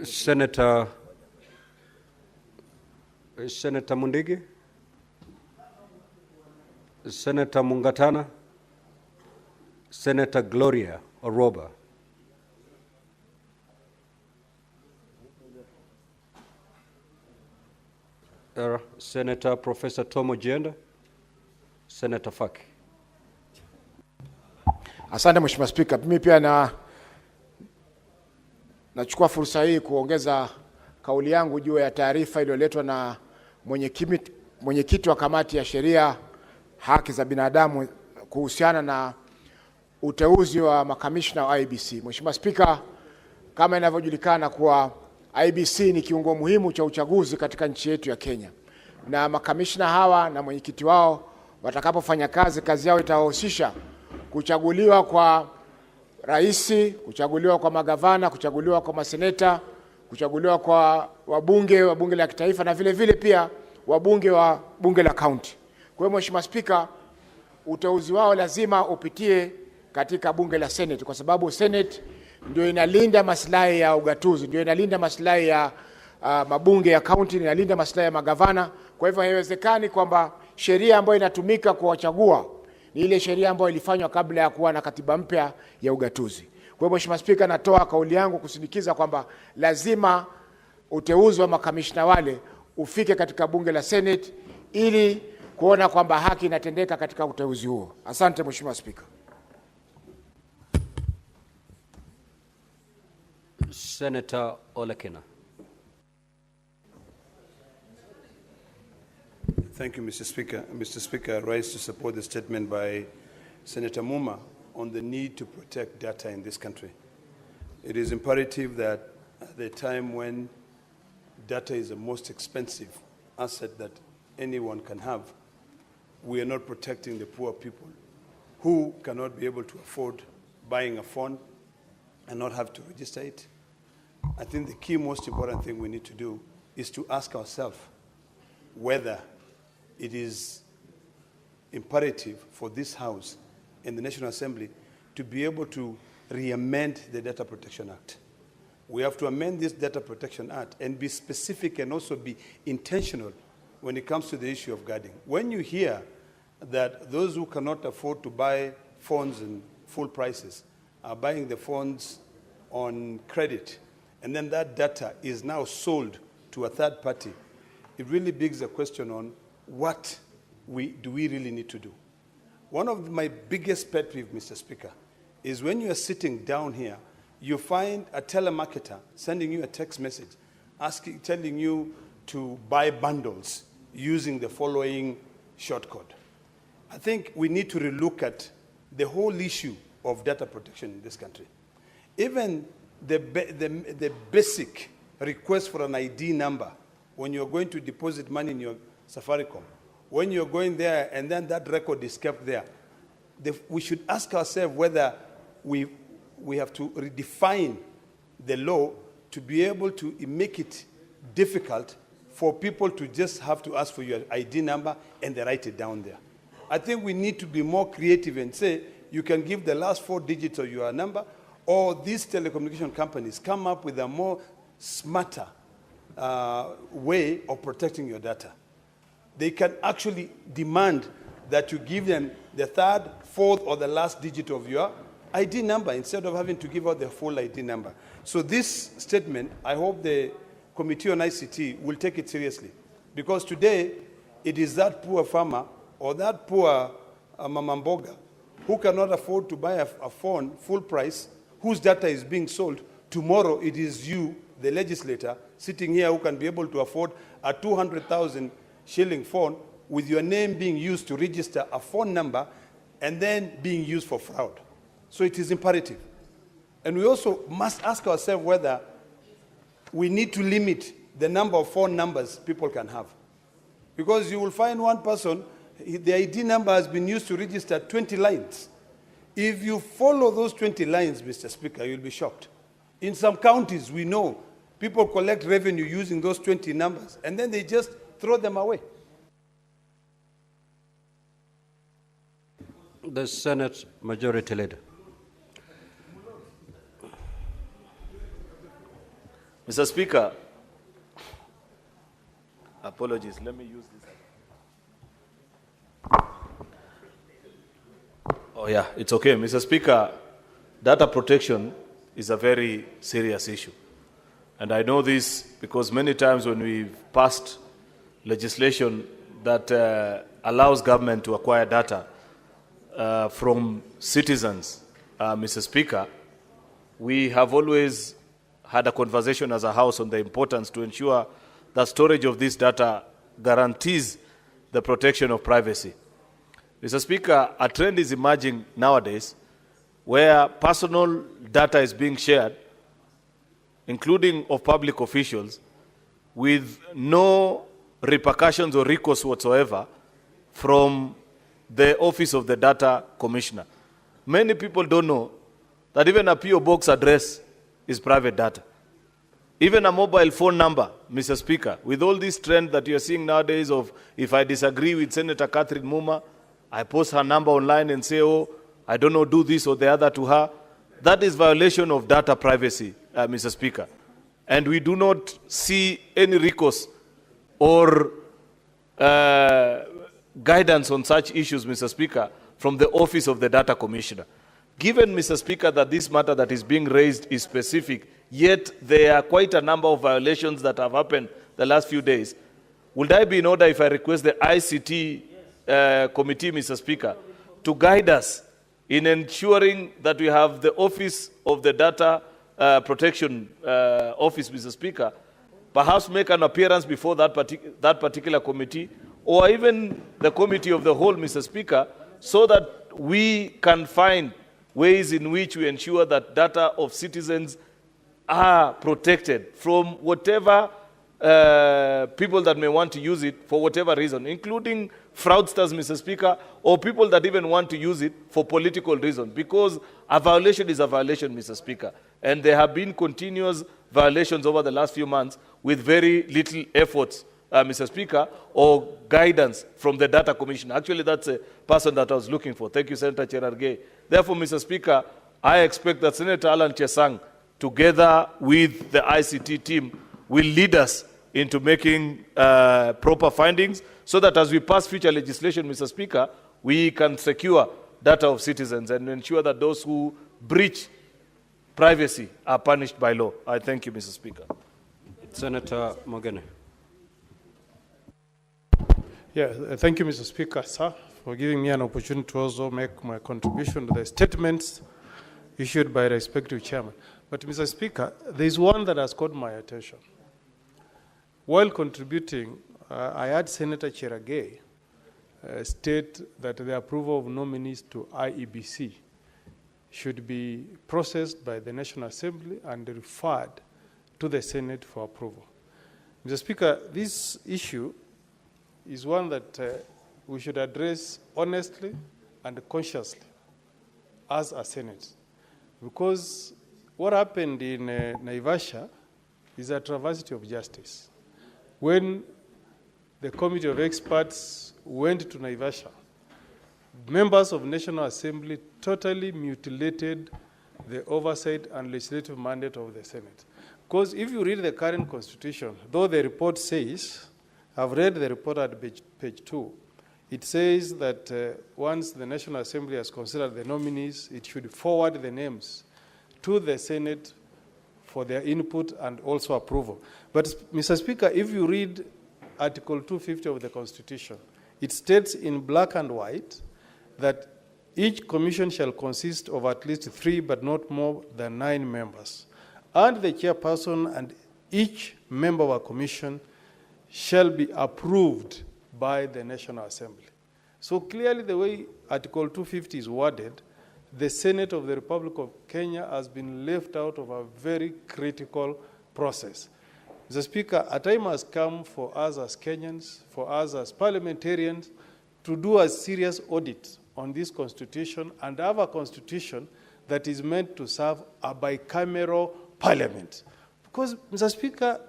Senator Mundigi, Senator Mungatana, Senator Gloria Oroba. Senator Professor Tomo Jenda, Senator Faki. Asante Mheshimiwa Spika. Mimi pia nachukua fursa hii kuongeza kauli yangu juu ya taarifa iliyoletwa na mwenyekiti wa kamati ya sheria, haki za binadamu kuhusiana na uteuzi wa makamishna wa IBC. Mheshimiwa Spika, kama inavyojulikana kuwa IBC ni kiungo muhimu cha uchaguzi katika nchi yetu ya Kenya. Na makamishna hawa na mwenyekiti wao watakapofanya kazi yao itahusisha kuchaguliwa kwa rais, kuchaguliwa kwa magavana, kuchaguliwa kwa maseneta, kuchaguliwa kwa wabunge wa bunge la kitaifa na vile vile pia wabunge wa bunge la kaunti. Kwa hiyo Mheshimiwa Spika, uteuzi wao lazima upitie katika bunge la Senate, kwa sababu Senate ndio inalinda maslahi ya ugatuzi, ndio inalinda maslahi ya mabunge ya kaunti, inalinda maslahi ya magavana. Kwa hivyo haiwezekani kwamba sheria ambayo inatumika kuwachagua ni ile sheria ambayo ilifanywa kabla ya kuwa na katiba mpya ya ugatuzi. Kwa hivyo Mheshimiwa Spika, natoa kauli yangu kusindikiza kwamba lazima uteuzi wa makamishna wale ufike katika bunge la Senate ili kuona kwamba haki inatendeka katika uteuzi huo. Asante Mheshimiwa Spika. Senator Olekina. Thank you, Mr. Speaker. Mr. Speaker, I rise to support the statement by Senator Muma on the need to protect data in this country. It is imperative that at the time when data is the most expensive asset that anyone can have, we are not protecting the poor people who cannot be able to afford buying a phone and not have to register it. I think the key most important thing we need to do is to ask ourselves whether it is imperative for this House and the National Assembly to be able to re-amend the Data Protection Act. We have to amend this Data Protection Act and be specific and also be intentional when it comes to the issue of guarding. When you hear that those who cannot afford to buy phones in full prices are buying the phones on credit, and then that data is now sold to a third party, it really begs a question on what do we really need to do. One of my biggest pet peeves, Mr. Speaker, is when you are sitting down here, you find a telemarketer sending you a text message, telling you to buy bundles using the following shortcode. I think we need to relook at the whole issue of data protection in this country. Even the basic request for an ID number when you're going to deposit money in your Safaricom, when you're going there and then that record is kept there, we should ask ourselves whether we have to redefine the law to be able to make it difficult for people to just have to ask for your ID number and they write it down there. I think we need to be more creative and say you can give the last 4 digits of your number, or these telecommunication companies come up with a more smarter way of protecting your data. They can actually demand that you give them the 3rd, 4th, or the last digit of your ID number instead of having to give out the full ID number. So this statement, I hope the Committee on ICT will take it seriously, because today it is that poor farmer or that poor mamamboga who cannot afford to buy a phone full price, whose data is being sold. Tomorrow it is you, the legislator, sitting here who can be able to afford a 200,000 shilling phone with your name being used to register a phone number and then being used for fraud. So it is imperative. And we also must ask ourselves whether we need to limit the number of phone numbers people can have. Because you will find one person, the ID number has been used to register 20 lines. If you follow those 20 lines, Mr. Speaker, you'll be shocked. In some counties, we know people collect revenue using those 20 numbers, and then they just throw them away. The Senate Majority Leader. Mr. Speaker, apologies, let me use this. Oh yeah, it's okay. Mr. Speaker, data protection is a very serious issue. And I know this because many times when we've passed legislation that allows government to acquire data from citizens, Mr. Speaker, we have always had a conversation as a House on the importance to ensure that storage of this data guarantees the protection of privacy. Mr. Speaker, a trend is emerging nowadays where personal data is being shared, including of public officials, with no repercussions or recourse whatsoever from the Office of the Data Commissioner. Many people don't know that even a PO box address is private data. Even a mobile phone number, Mr. Speaker, with all this trend that you're seeing nowadays of if I disagree with Senator Catherine Muma, I post her number online and say, oh, I don't know, do this or the other to her. That is violation of data privacy, Mr. Speaker. And we do not see any recourse or guidance on such issues, Mr. Speaker, from the Office of the Data Commissioner. Given, Mr. Speaker, that this matter that is being raised is specific, yet there are quite a number of violations that have happened the last few days, would I be in order if I request the ICT committee, Mr. Speaker, to guide us in ensuring that we have the Office of the Data Protection Office, Mr. Speaker, perhaps make an appearance before that particular committee, or even the committee of the whole, Mr. Speaker, so that we can find ways in which we ensure that data of citizens are protected from whatever people that may want to use it for whatever reason, including fraudsters, Mr. Speaker, or people that even want to use it for political reasons, because a violation is a violation, Mr. Speaker. And there have been continuous violations over the last few months with very little efforts, Mr. Speaker, or guidance from the Data Commissioner. Actually, that's a person that I was looking for. Thank you, Senator Cherargei. Therefore, Mr. Speaker, I expect that Senator Alan Chesang, together with the ICT team, will lead us into making proper findings so that as we pass future legislation, Mr. Speaker, we can secure data of citizens and ensure that those who breach privacy are punished by law. I thank you, Mr. Speaker. Senator Mogene. Yeah, thank you, Mr. Speaker, sir, for giving me an opportunity to also make my contribution to the statements issued by respective chairman. But, Mr. Speaker, there is one that has caught my attention. While contributing, I heard Senator Cheragay state that the approval of nominees to IEBC should be processed by the National Assembly and referred to the Senate for approval. Mr. Speaker, this issue is one that we should address honestly and consciously as a Senate. Because what happened in Naivasha is a travesty of justice. When the committee of experts went to Naivasha, members of National Assembly totally mutilated the oversight and legislative mandate of the Senate. Because if you read the current constitution, though the report says, I've read the report at page 2, it says that once the National Assembly has considered the nominees, it should forward the names to the Senate for their input and also approval. But, Mr. Speaker, if you read Article 250 of the Constitution, it states in black and white that each commission shall consist of at least 3 but not more than 9 members. And the chairperson and each member of a commission shall be approved by the National Assembly. So clearly the way Article 250 is worded, the Senate of the Republic of Kenya has been left out of a very critical process. Mr. Speaker, a time has come for us as Kenyans, for us as parliamentarians, to do a serious audit on this constitution and have a constitution that is meant to serve a bicameral parliament. Because, Mr. Speaker,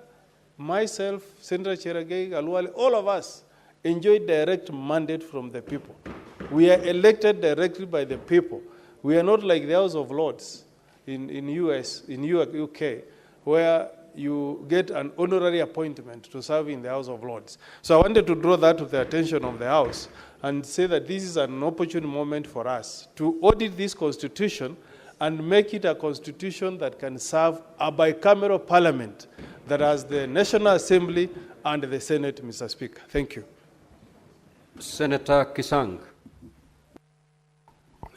myself, Senator Cheragay, Aluale, all of us enjoy direct mandate from the people. We are elected directly by the people. We are not like the House of Lords in UK, where you get an honorary appointment to serve in the House of Lords. So I wanted to draw that to the attention of the House and say that this is an opportune moment for us to audit this constitution and make it a constitution that can serve a bicameral parliament that has the National Assembly and the Senate, Mr. Speaker. Thank you. Senator Kisang.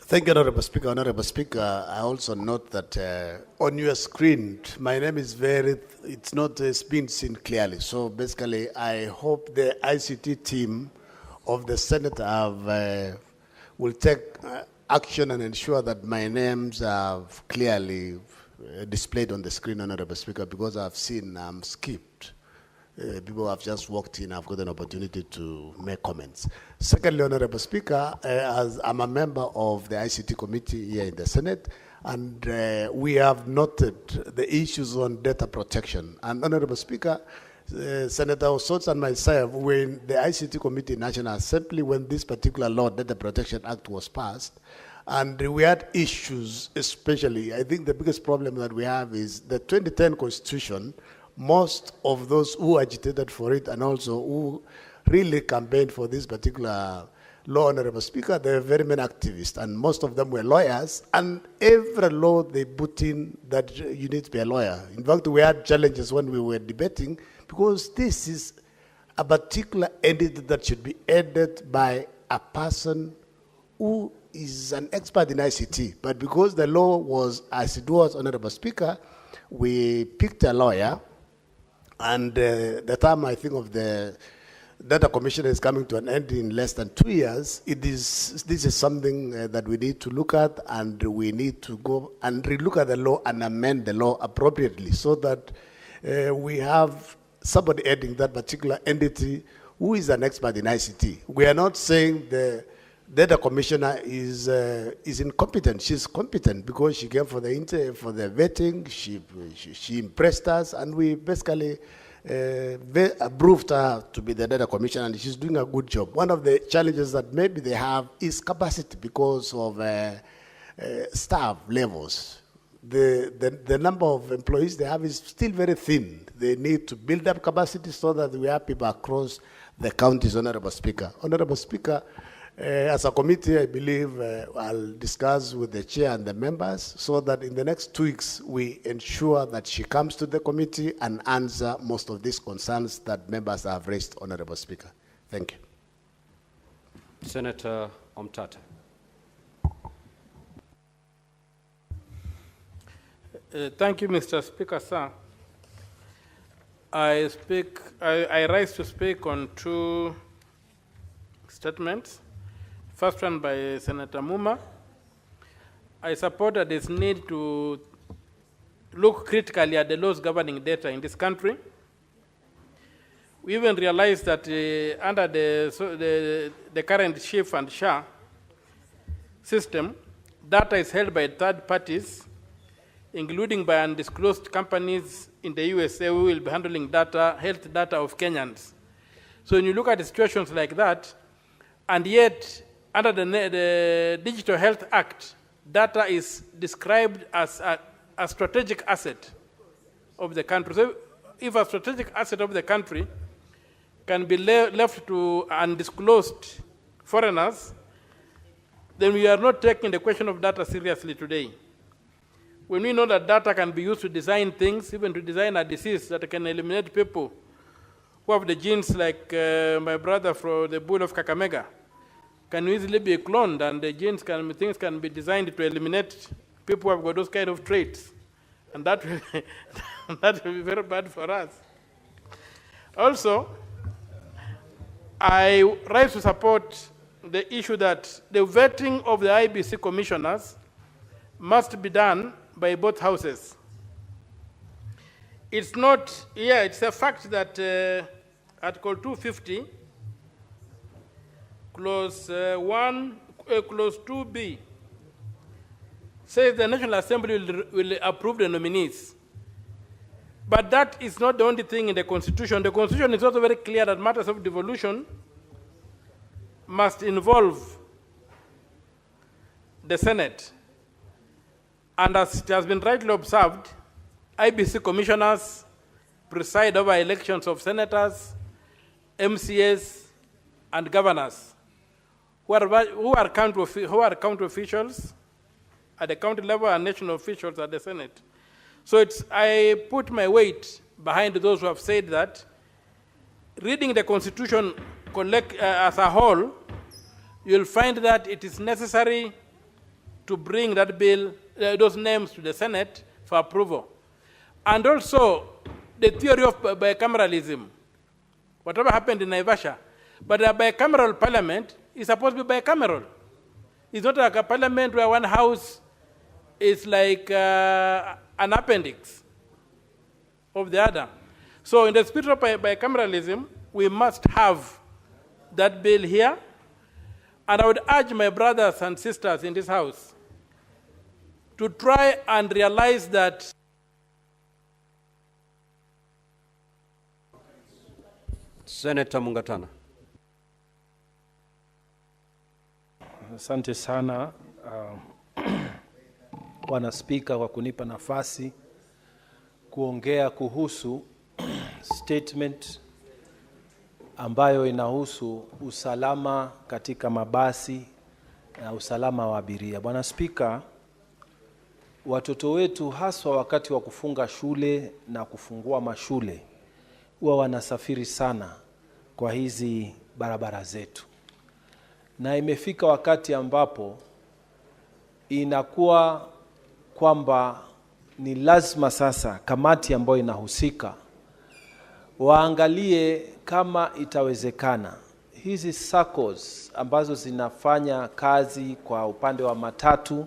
Thank you, Honorable Speaker. Honorable Speaker, I also note that on your screen, my name is it's not been seen clearly. So basically, I hope the ICT team of the Senate will take action and ensure that my names are clearly displayed on the screen, Honorable Speaker, because I've seen I'm skipped. People have just walked in, I've got an opportunity to make comments. Secondly, Honorable Speaker, as I'm a member of the ICT committee here in the Senate, and we have noted the issues on data protection. And Honorable Speaker, Senator Osotsi and myself, when the ICT committee in National Assembly, when this particular law, Data Protection Act, was passed, and we had issues, especially, I think the biggest problem that we have is the 2010 Constitution. Most of those who agitated for it and also who really campaigned for this particular law, Honorable Speaker, they were very many activists, and most of them were lawyers, and every law they put in that you need to be a lawyer. In fact, we had challenges when we were debating, because this is a particular entity that should be headed by a person who is an expert in ICT. But because the law was as it was, Honorable Speaker, we picked a lawyer. And the time, I think, of the data commissioner is coming to an end in less than 2 years. This is something that we need to look at, and we need to go and relook at the law and amend the law appropriately so that we have somebody heading that particular entity who is an expert in ICT. We are not saying the data commissioner is incompetent. She's competent because she came for the vetting. She impressed us, and we basically approved her to be the data commissioner, and she's doing a good job. One of the challenges that maybe they have is capacity because of staff levels. The number of employees they have is still very thin. They need to build up capacity so that we have people across the counties, Honorable Speaker. Honorable Speaker, As a committee, I believe I'll discuss with the chair and the members so that in the next 2 weeks, we ensure that she comes to the committee and answer most of these concerns that members have raised, Honorable Speaker. Thank you. Senator Omtata. Thank you, Mr. Speaker, sir. I rise to speak on 2 statements. First one by Senator Muma. I supported this need to look critically at the laws governing data in this country. We even realized that under the current SHIF and SHA system, data is held by third parties, including by undisclosed companies in the USA who will be handling health data of Kenyans. So when you look at situations like that, and yet under the Digital Health Act, data is described as a strategic asset of the country. So if a strategic asset of the country can be left to undisclosed foreigners, then we are not taking the question of data seriously today. When we know that data can be used to design things, even to design a disease that can eliminate people who have the genes like my brother from the bull of Kakamega, can easily be cloned, and the things can be designed to eliminate people who have got those kind of traits. And that will be very bad for us. Also, I rise to support the issue that the vetting of the IBC commissioners must be done by both houses. It's not, it's a fact that Article 250, Clause 2B, says the National Assembly will approve the nominees. But that is not the only thing in the Constitution. The Constitution is also very clear that matters of devolution must involve the Senate. And as it has been rightly observed, IBC commissioners preside over elections of senators, MCAs, and governors, who are county officials at the county level and national officials at the Senate. So I put my weight behind those who have said that reading the Constitution as a whole, you'll find that it is necessary to bring that bill, those names to the Senate for approval. And also, the theory of bicameralism, whatever happened in Naivasha, but a bicameral parliament is supposed to be bicameral. It's not like a parliament where one house is like an appendix of the other. So in the spirit of bicameralism, we must have that bill here. And I would urge my brothers and sisters in this house to try and realize that Senator Mungatana. Asante sana Bwana Spika kwa kunipa nafasi kuongea kuhusu statement ambayo inahusu usalama katika mabasi na usalama wa abiria. Bwana Spika, watoto wetu haswa wakati wa kufunga shule na kufungua mashule huwa wanasafiri sana kwa hizi barabara zetu. Na imefika wakati ambapo inakuwa kwamba ni lazima sasa kamati ambayo inahusika waangalie kama itawezekana hizi SACCOs ambazo zinafanya kazi kwa upande wa matatu,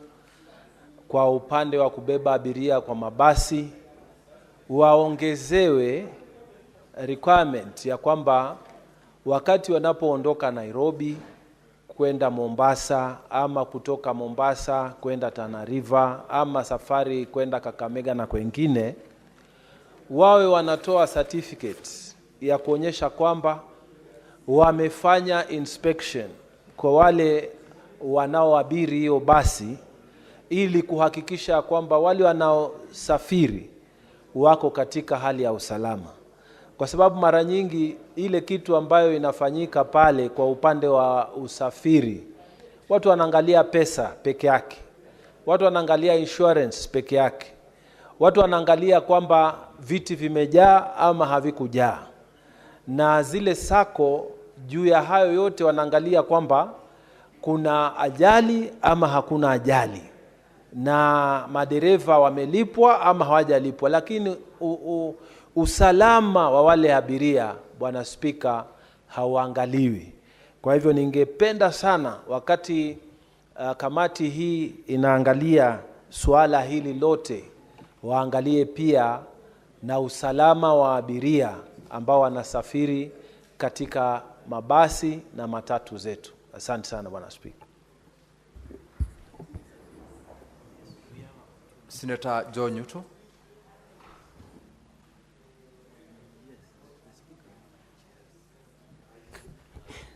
kwa upande wa kubeba abiria kwa mabasi, waongezewe requirement ya kwamba wakati wanapoondoka Nairobi kwenda Mombasa, ama kutoka Mombasa kwenda Tana River, ama safari kwenda Kakamega na kwengine, wawe wanatoa certificate ya kuonyesha kwamba wamefanya inspection kwa wale wanaoabiri hiyo basi, ili kuhakikisha kwamba wale wanaosafiri wako katika hali ya usalama. kwa sababu mara nyingi ile kitu ambayo inafanyika pale kwa upande wa usafiri, watu wanaangalia pesa peke yake, watu wanaangalia insurance peke yake, watu wanaangalia kwamba viti vimejaa ama havikujaa, na zile sako juu ya hayo yote wanaangalia kwamba kuna ajali ama hakuna ajali, na madereva wamelipwa ama hawajalipwa, lakini usalama wa wale abiria, Bwana Spika, hauangaliwi. Kwa hivyo ningependa sana wakati kamati hii inaangalia suala hili lote, waangalie pia na usalama wa abiria ambao wanasafiri katika mabasi na matatu zetu. Asante sana Bwana Spika. Senator John Nyuto.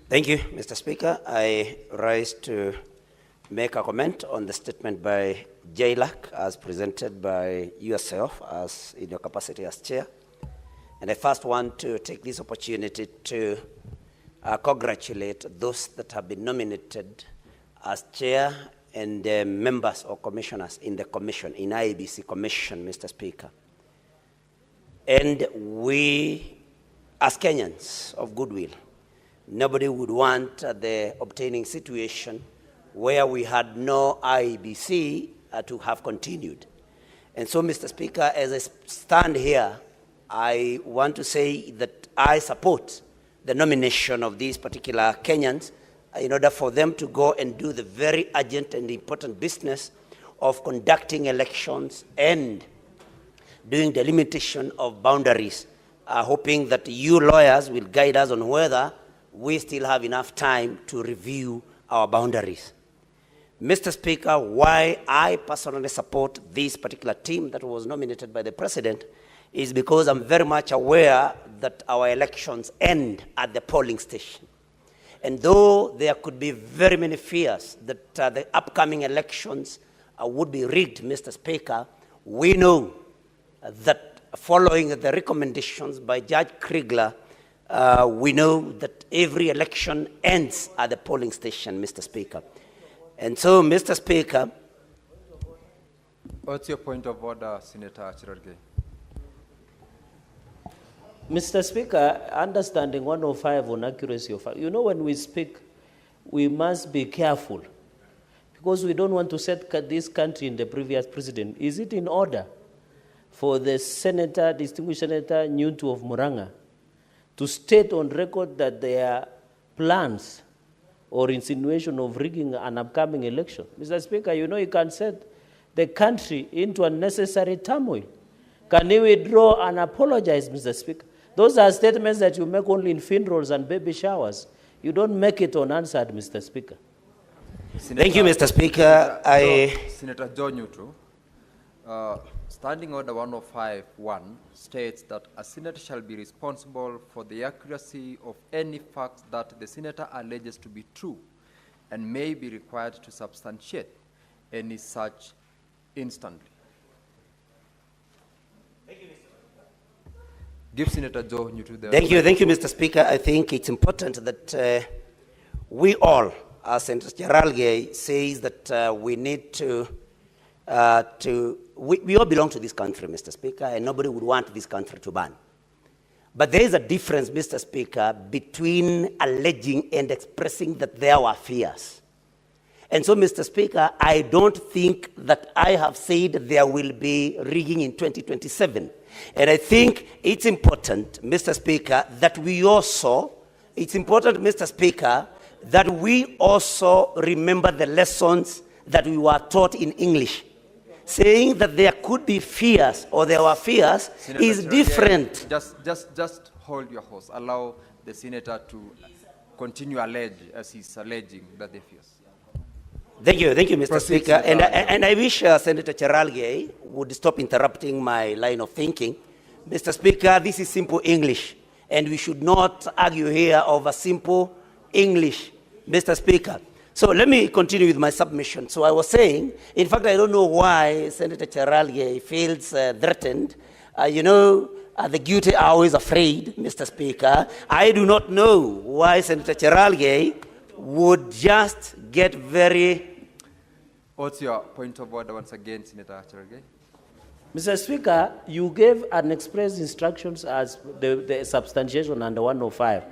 Thank you, Mr. Speaker. I rise to make a comment on the statement by JLAC as presented by yourself as in your capacity as chair. And I first want to take this opportunity to congratulate those that have been nominated as chair and members or commissioners in the commission, in IEBC commission, Mr. Speaker. And we, as Kenyans of goodwill, nobody would want the obtaining situation where we had no IEBC to have continued. And so, Mr. Speaker, as I stand here, I want to say that I support the nomination of these particular Kenyans in order for them to go and do the very urgent and important business of conducting elections and doing the limitation of boundaries, hoping that you lawyers will guide us on whether we still have enough time to review our boundaries. Mr. Speaker, why I personally support this particular team that was nominated by the President is because I'm very much aware that our elections end at the polling station. And though there could be very many fears that the upcoming elections would be rigged, Mr. Speaker, we know that following the recommendations by Judge Kriegler, we know that every election ends at the polling station, Mr. Speaker. And so, Mr. Speaker... What's your point of order, Senator Cherargei? Mr. Speaker, understanding 105 on accuracy of fact, you know, when we speak, we must be careful because we don't want to set this country in the previous precedent. Is it in order for the Senator, distinguished Senator Nyuto of Murang'a, to state on record that their plans or insinuation of rigging an upcoming election? Mr. Speaker, you know, you can set the country into unnecessary turmoil. Can you withdraw and apologize, Mr. Speaker? Those are statements that you make only in funerals and baby showers. You don't make it unanswered, Mr. Speaker. Thank you, Mr. Speaker. Senator John Nyuto, Standing Order 105.1 states that a senator shall be responsible for the accuracy of any facts that the senator alleges to be true and may be required to substantiate any such instantly. Thank you, Mr. Give Senator Joe Nyuto the... Thank you, Mr. Speaker. I think it's important that we all, as Senator Cherargei says, that we need to we all belong to this country, Mr. Speaker, and nobody would want this country to burn. But there is a difference, Mr. Speaker, between alleging and expressing that there were fears. And so, Mr. Speaker, I don't think that I have said there will be rigging in 2027. And I think it's important, Mr. Speaker, that we also, Mr. Speaker, that we also remember the lessons that we were taught in English. Saying that there could be fears or there were fears Senator is different. Just hold your horse. Allow the senator to continue as he's alleging that the fears. Thank you, Mr. Proceed, Speaker. And I wish Senator Cherargei would stop interrupting my line of thinking. Mr. Speaker, this is simple English, and we should not argue here over simple English, Mr. Speaker. So let me continue with my submission. So I was saying, in fact, I don't know why Senator Cherargei feels threatened. You know, the guilty are always afraid, Mr. Speaker. I do not know why Senator Cherargei would just get very... What's your point of order once again, Senator Cherargei? Mr. Speaker, you gave an express instructions as the substantiation under 105.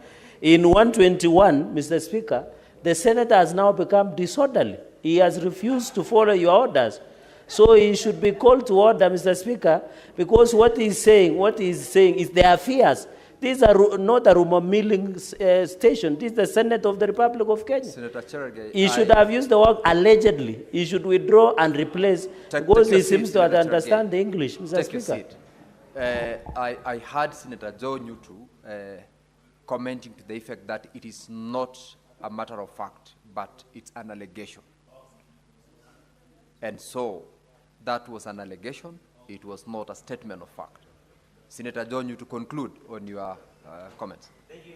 In 121, Mr. Speaker, the senator has now become disorderly. He has refused to follow your orders. So he should be called to order, Mr. Speaker, because what he's saying is their fears. These are not a rumor milling station. This is the Senate of the Republic of Kenya. Senator Cherargei, he should have used the word allegedly. He should withdraw and replace because he seems to understand the English, Mr. Speaker. I heard Senator Joe Nyutu commenting to the effect that it is not a matter of fact, but it's an allegation. And so that was an allegation. It was not a statement of fact. Senator John, you to conclude on your comments. Thank you.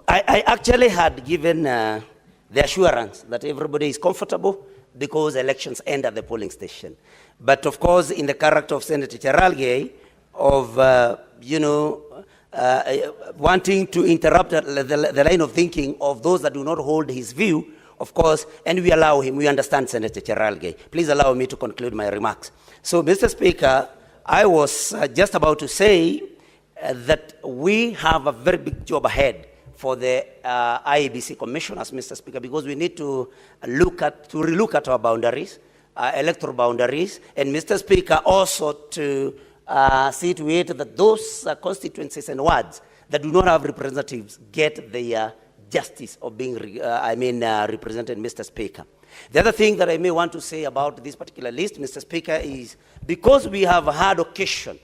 I actually had given the assurance that everybody is comfortable because elections end at the polling station. But of course, in the character of Senator Cherargei, of, wanting to interrupt the line of thinking of those that do not hold his view, of course, and we allow him, we understand Senator Cherargei. Please allow me to conclude my remarks. So, Mr. Speaker, I was just about to say that we have a very big job ahead for the IEBC commissioners, Mr. Speaker, because we need to relook at our boundaries, electoral boundaries, and Mr. Speaker, also to see to it that those constituencies and wards that do not have representatives get the justice of being, represented, Mr. Speaker. The other thing that I may want to say about this particular list, Mr. Speaker, is because we have had occasion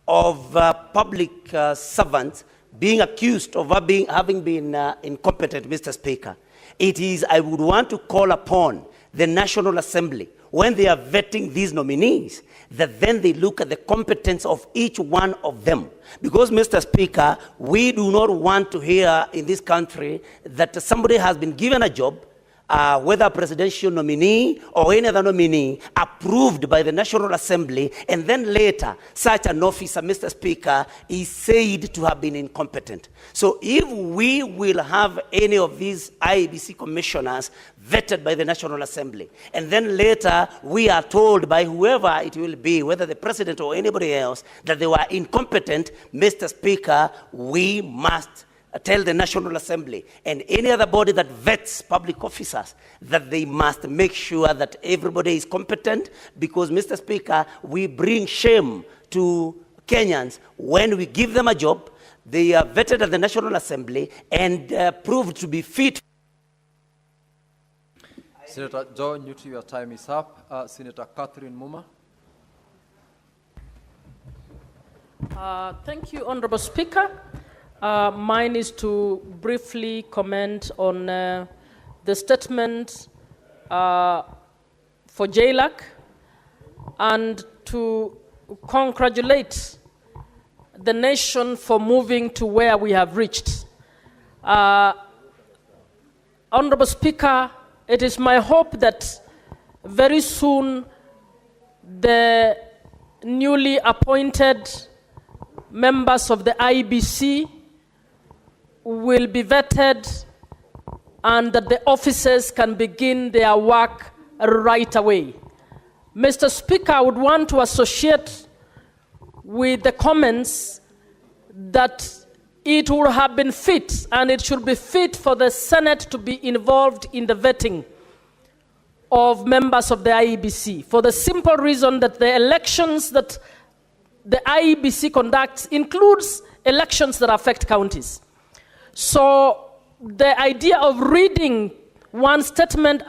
of public servants being accused of having been incompetent, Mr. Speaker, it is, I would want to call upon the National Assembly, when they are vetting these nominees, that then they look at the competence of each one of them. Because, Mr. Speaker, we do not want to hear in this country that somebody has been given a job, whether a presidential nominee or any other nominee, approved by the National Assembly, and then later such an officer, Mr. Speaker, is said to have been incompetent. So if we will have any of these IEBC commissioners vetted by the National Assembly, and then later we are told by whoever it will be, whether the president or anybody else, that they were incompetent, Mr. Speaker, we must tell the National Assembly and any other body that vets public officers that they must make sure that everybody is competent, because, Mr. Speaker, we bring shame to Kenyans when we give them a job, they are vetted at the National Assembly and proved to be fit. Senator John Nyutu, your time is up. Senator Catherine Muma. Thank you, Honorable Speaker. Mine is to briefly comment on the statement for JLAC and to congratulate the nation for moving to where we have reached. Honorable Speaker, it is my hope that very soon the newly appointed members of the IEBC will be vetted and that the officers can begin their work right away. Mr. Speaker, I would want to associate with the comments that it would have been fit, and it should be fit for the Senate to be involved in the vetting of members of the IEBC, for the simple reason that the elections that the IEBC conducts includes elections that affect counties. So the idea of reading one statement,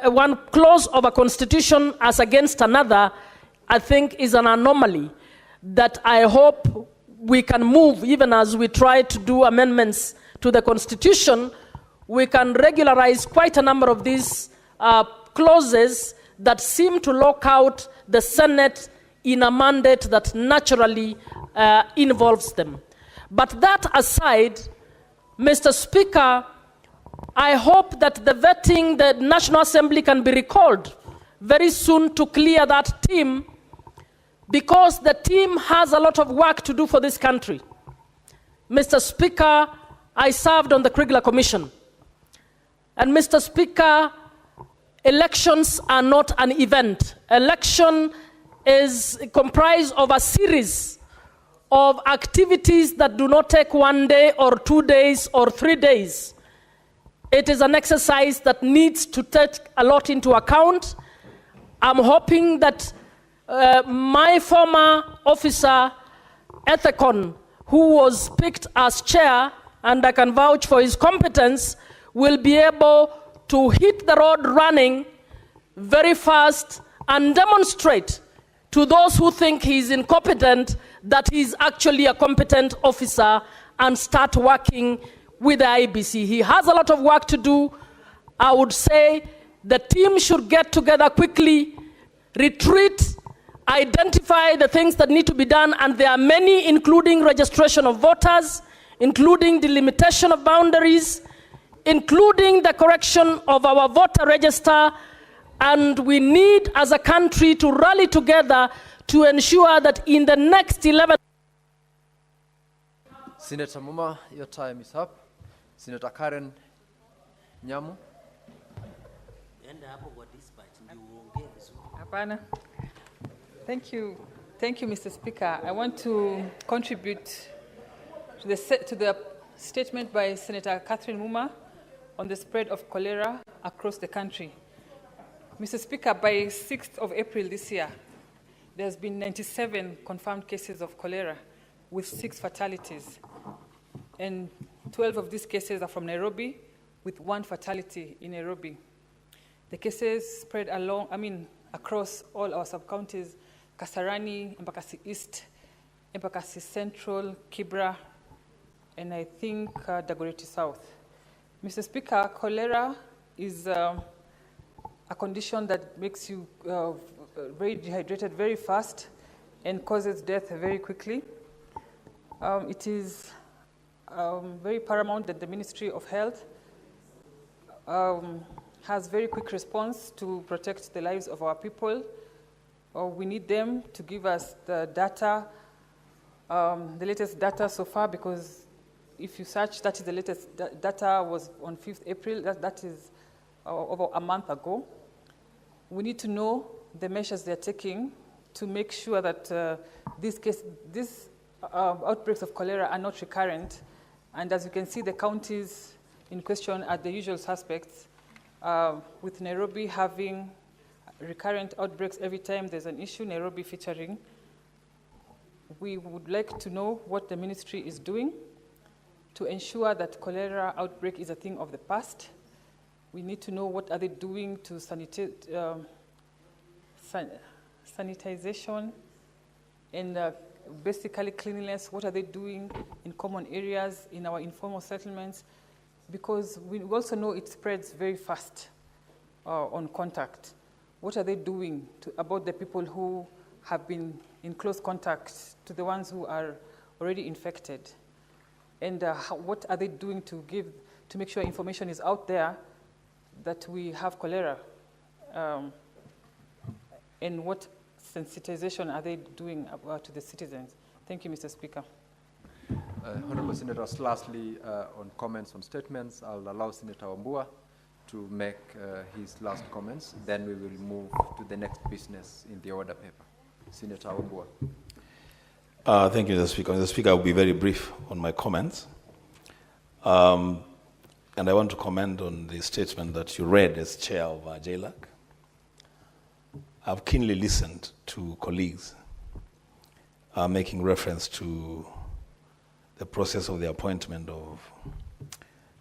one clause of a constitution as against another, I think is an anomaly that I hope we can move, even as we try to do amendments to the constitution, we can regularize quite a number of these clauses that seem to lock out the Senate in a mandate that naturally involves them. But that aside, Mr. Speaker, I hope that the vetting, the National Assembly can be recalled very soon to clear that team because the team has a lot of work to do for this country. Mr. Speaker, I served on the Kriegler Commission. And Mr. Speaker, elections are not an event. Election is comprised of a series of activities that do not take 1 day or 2 days or 3 days. It is an exercise that needs to take a lot into account. I'm hoping that my former officer, Ethicon, who was picked as chair, and I can vouch for his competence, will be able to hit the road running very fast and demonstrate to those who think he's incompetent that he's actually a competent officer and start working with the IBC. He has a lot of work to do. I would say the team should get together quickly, retreat, identify the things that need to be done, and there are many, including registration of voters, including delimitation of boundaries, including the correction of our voter register, and we need as a country to rally together to ensure that in the next 11... Senator Muma, your time is up. Senator Karen Nyamu. Hapana. Thank you, Mr. Speaker. I want to contribute to the statement by Senator Catherine Muma on the spread of cholera across the country. Mr. Speaker, by 6th of April this year, there's been 97 confirmed cases of cholera with 6 fatalities. And 12 of these cases are from Nairobi, with 1 fatality in Nairobi. The cases spread across all our sub-counties: Kasarani, Embakasi East, Embakasi Central, Kibra, and I think Dagoretti South. Mr. Speaker, cholera is a condition that makes you very dehydrated very fast and causes death very quickly. It is very paramount that the Ministry of Health has very quick response to protect the lives of our people. We need them to give us the data, the latest data so far, because if you search, that is the latest data was on 5th April, that is over a month ago. We need to know the measures they're taking to make sure that these outbreaks of cholera are not recurrent. And as you can see, the counties in question are the usual suspects, with Nairobi having recurrent outbreaks every time there's an issue, Nairobi featuring. We would like to know what the ministry is doing to ensure that cholera outbreak is a thing of the past. We need to know what are they doing to sanitization and basically cleanliness. What are they doing in common areas, in our informal settlements? Because we also know it spreads very fast on contact. What are they doing about the people who have been in close contact to the ones who are already infected? And what are they doing to make sure information is out there that we have cholera? And what sensitization are they doing to the citizens? Thank you, Mr. Speaker. Honorable Senators, lastly, on comments on statements, I'll allow Senator Wambua to make his last comments. Then we will move to the next business in the order paper. Senator Wambua. Thank you, Mr. Speaker. Mr. Speaker, I will be very brief on my comments. And I want to comment on the statement that you read as chair of JLAC. I've keenly listened to colleagues making reference to the process of the appointment of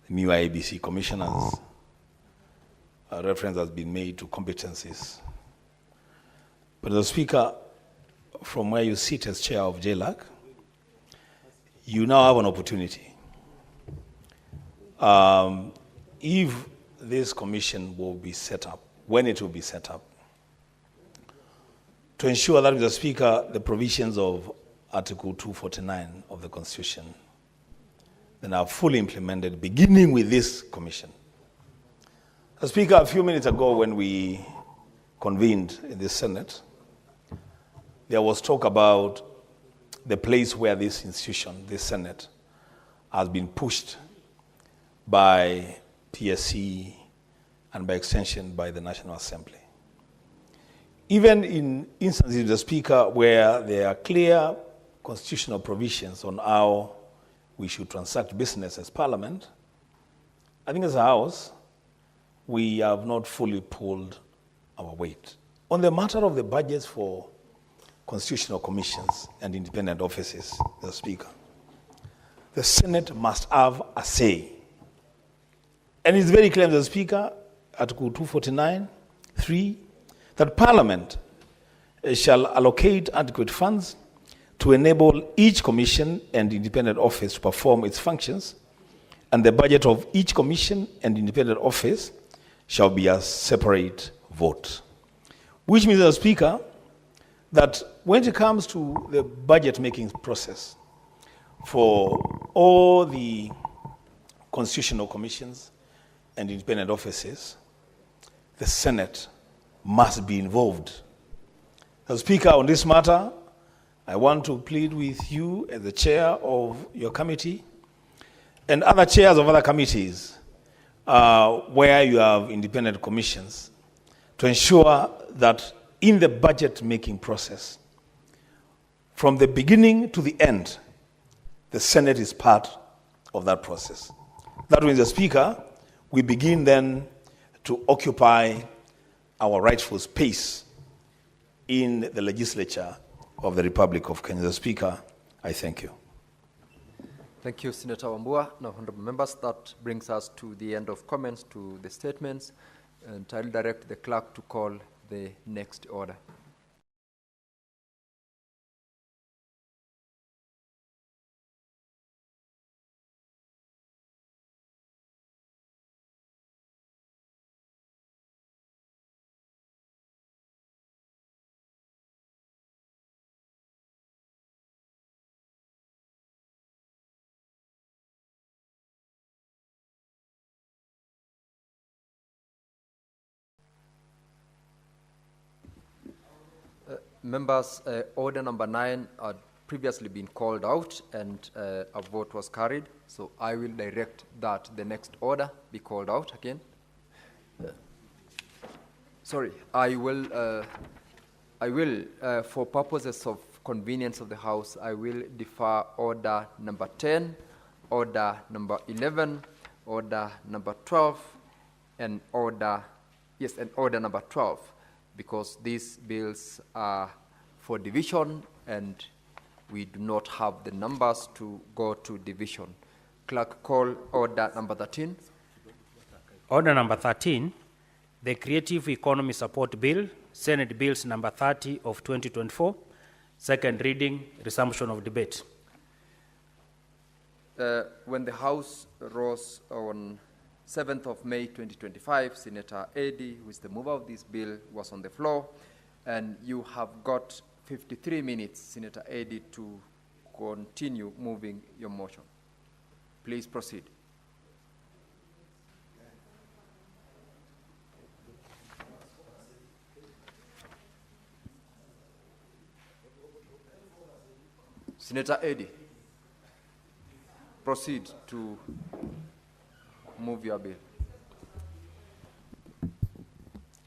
the new IBC commissioners. A reference has been made to competencies. But the Speaker, from where you sit as chair of JLAC, you now have an opportunity. If this commission will be set up, when it will be set up, to ensure that, Mr. Speaker, the provisions of Article 249 of the Constitution then are fully implemented, beginning with this commission. Mr. Speaker, a few minutes ago when we convened in the Senate, there was talk about the place where this institution, this Senate, has been pushed by PSC and by extension by the National Assembly. Even in instances, the Speaker, where there are clear constitutional provisions on how we should transact business as Parliament, I think as a House, we have not fully pulled our weight. On the matter of the budgets for constitutional commissions and independent offices, the Speaker, the Senate must have a say. And it's very clear, Mr. Speaker, Article 249(3), that Parliament shall allocate adequate funds to enable each commission and independent office to perform its functions, and the budget of each commission and independent office shall be a separate vote. Which means, Mr. Speaker, that when it comes to the budget-making process for all the constitutional commissions and independent offices, the Senate must be involved. As Speaker, on this matter, I want to plead with you as the chair of your committee and other chairs of other committees where you have independent commissions to ensure that in the budget-making process, from the beginning to the end, the Senate is part of that process. That means, the Speaker, we begin then to occupy our rightful space in the legislature of the Republic of Kenya. The Speaker, I thank you. Thank you, Senator Wambua. Now, honorable members, that brings us to the end of comments to the statements, and I'll direct the clerk to call the next order. Members, order number 9 had previously been called out and a vote was carried. So I will direct that the next order be called out again. I will, for purposes of convenience of the House, I will defer order number 10, order number 11, order number 12, and order number 12. Because these bills are for division and we do not have the numbers to go to division. Clerk, call order number 13. Order number 13, the Creative Economy Support Bill, Senate Bills number 30 of 2024, second reading, resumption of debate. When the House rose on 7th of May 2025, Senator Eddy, who is the mover of this bill, was on the floor, and you have got 53 minutes, Senator Eddy, to continue moving your motion. Please proceed. Senator Eddy, proceed to move your bill.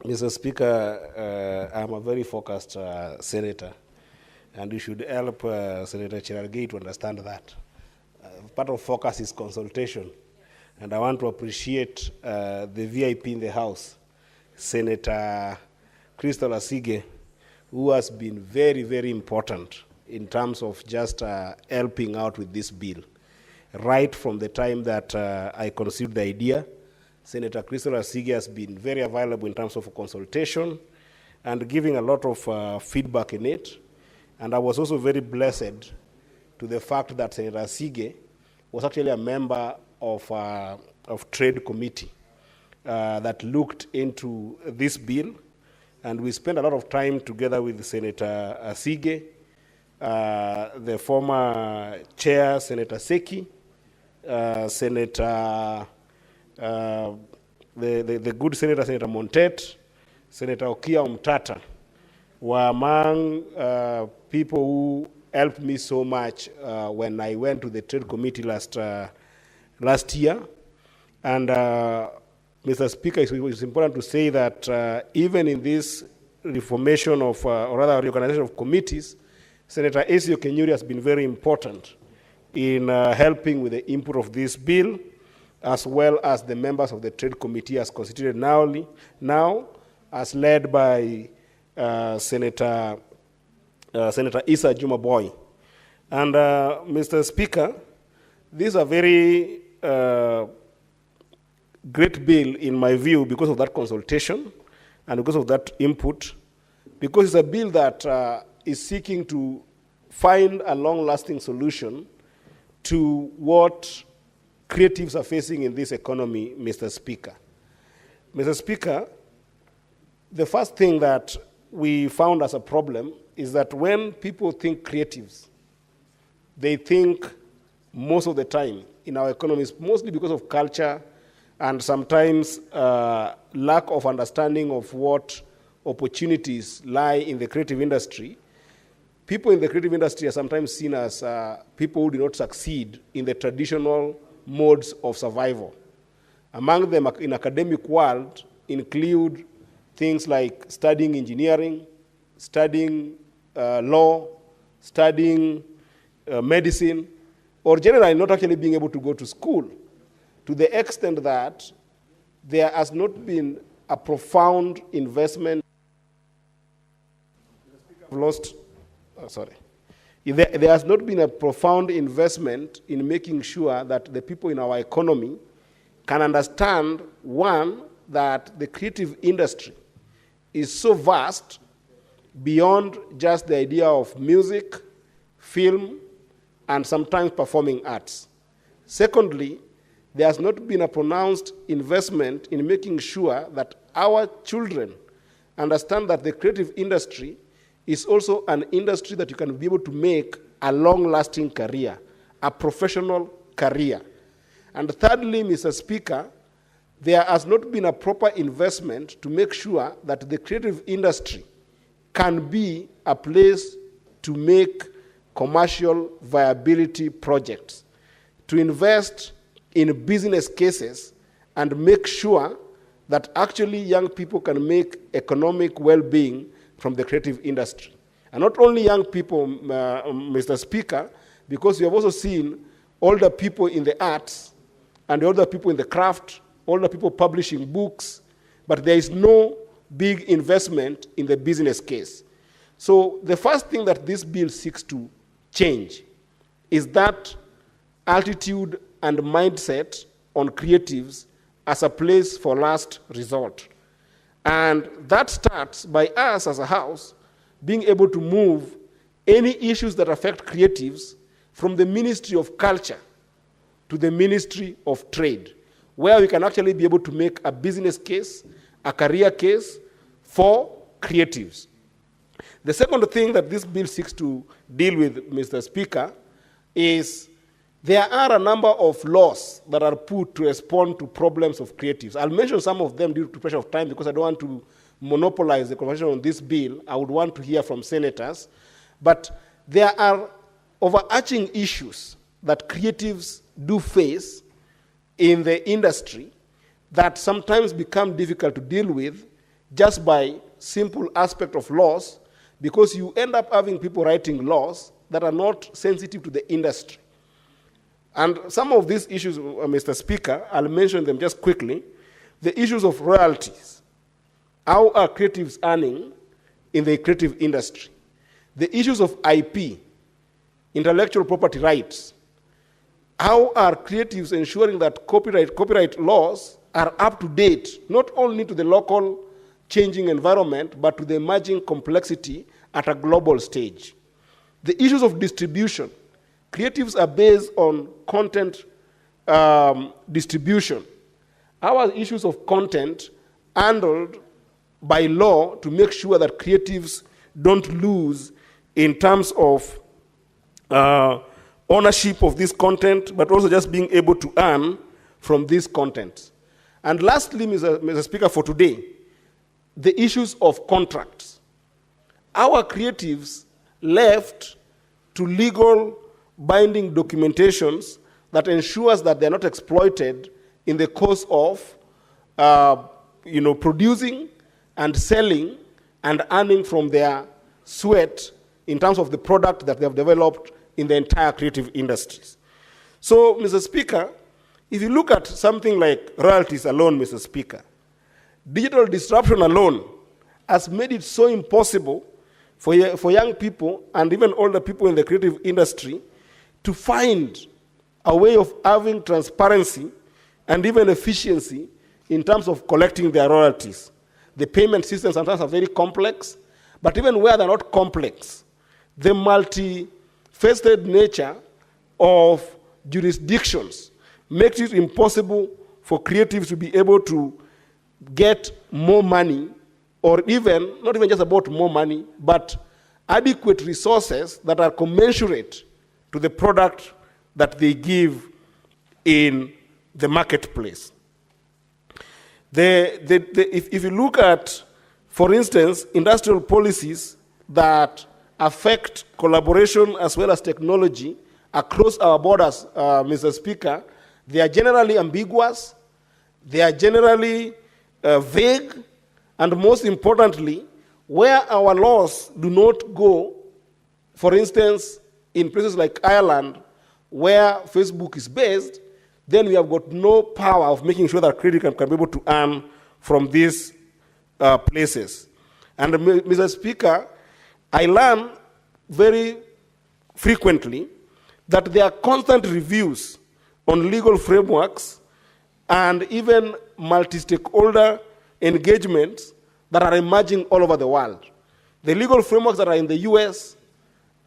Mr. Speaker, I'm a very focused senator, and you should help Senator Cherargei to understand that. Part of focus is consultation, and I want to appreciate the VIP in the House, Senator Crystal Asige, who has been very, very important in terms of just helping out with this bill. Right from the time that I conceived the idea, Senator Crystal Asige has been very available in terms of consultation and giving a lot of feedback in it. And I was also very blessed to the fact that Senator Asige was actually a member of Trade Committee that looked into this bill. And we spent a lot of time together with Senator Asige, the former chair, Senator Seki, Senator, the good Senator, Senator Montet, Senator Okia Umtata, were among people who helped me so much when I went to the Trade Committee last year. And Mr. Speaker, it's important to say that even in this reformation of, or rather reorganization of committees, Senator Esio Kenyuri has been very important in helping with the input of this bill, as well as the members of the Trade Committee as constituted now as led by Senator Issa Juma Boy. And Mr. Speaker, this is a very great bill in my view because of that consultation and because of that input, because it's a bill that is seeking to find a long-lasting solution to what creatives are facing in this economy, Mr. Speaker. Mr. Speaker, the first thing that we found as a problem is that when people think creatives, they think most of the time in our economies, mostly because of culture and sometimes lack of understanding of what opportunities lie in the creative industry. People in the creative industry are sometimes seen as people who do not succeed in the traditional modes of survival. Among them in academic world include things like studying engineering, studying law, studying medicine, or generally not actually being able to go to school, to the extent that there has not been a profound investment. There has not been a profound investment in making sure that the people in our economy can understand, one, that the creative industry is so vast beyond just the idea of music, film, and sometimes performing arts. Secondly, there has not been a pronounced investment in making sure that our children understand that the creative industry is also an industry that you can be able to make a long-lasting career, a professional career. And thirdly, Mr. Speaker, there has not been a proper investment to make sure that the creative industry can be a place to make commercial viability projects, to invest in business cases and make sure that actually young people can make economic well-being from the creative industry. And not only young people, Mr. Speaker, because we have also seen older people in the arts and older people in the craft, older people publishing books, but there is no big investment in the business case. So the first thing that this bill seeks to change is that attitude and mindset on creatives as a place for last resort. And that starts by us as a house being able to move any issues that affect creatives from the Ministry of Culture to the Ministry of Trade, where we can actually be able to make a business case, a career case for creatives. The second thing that this bill seeks to deal with, Mr. Speaker, is there are a number of laws that are put to respond to problems of creatives. I'll mention some of them due to pressure of time because I don't want to monopolize the conversation on this bill. I would want to hear from senators. But there are overarching issues that creatives do face in the industry that sometimes become difficult to deal with just by simple aspect of laws, because you end up having people writing laws that are not sensitive to the industry. And some of these issues, Mr. Speaker, I'll mention them just quickly. The issues of royalties. How are creatives earning in the creative industry? The issues of IP, intellectual property rights. How are creatives ensuring that copyright laws are up to date, not only to the local changing environment, but to the emerging complexity at a global stage? The issues of distribution. Creatives are based on content distribution. Our issues of content handled by law to make sure that creatives don't lose in terms of ownership of this content, but also just being able to earn from this content. And lastly, Mr. Speaker, for today, the issues of contracts. our creatives left to legal binding documentations that ensures that they're not exploited in the course of producing and selling and earning from their sweat in terms of the product that they have developed in the entire creative industries. So, Mr. Speaker, if you look at something like royalties alone, Mr. Speaker, digital disruption alone has made it so impossible for young people and even older people in the creative industry to find a way of having transparency and even efficiency in terms of collecting their royalties. The payment systems sometimes are very complex, but even where they're not complex, the multi-faceted nature of jurisdictions makes it impossible for creatives to be able to get more money, or even, not even just about more money, but adequate resources that are commensurate to the product that they give in the marketplace. If you look at, for instance, industrial policies that affect collaboration as well as technology across our borders, Mr. Speaker, they are generally ambiguous, they are generally vague, and most importantly, where our laws do not go, for instance, in places like Ireland, where Facebook is based, then we have got no power of making sure that creators can be able to earn from these places. And Mr. Speaker, I learn very frequently that there are constant reviews on legal frameworks and even multi-stakeholder engagements that are emerging all over the world. The legal frameworks that are in the US,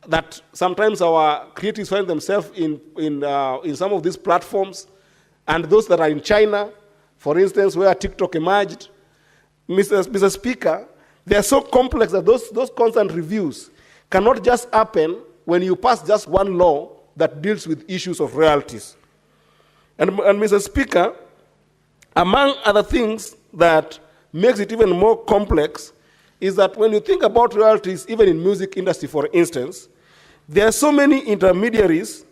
that sometimes our creatives find themselves in some of these platforms, and those that are in China, for instance, where TikTok emerged. Mr. Speaker, they are so complex that those constant reviews cannot just happen when you pass just one law that deals with issues of royalties. And Mr. Speaker, among other things that makes it even more complex is that when you think about royalties, even in music industry, for instance, there are so many intermediaries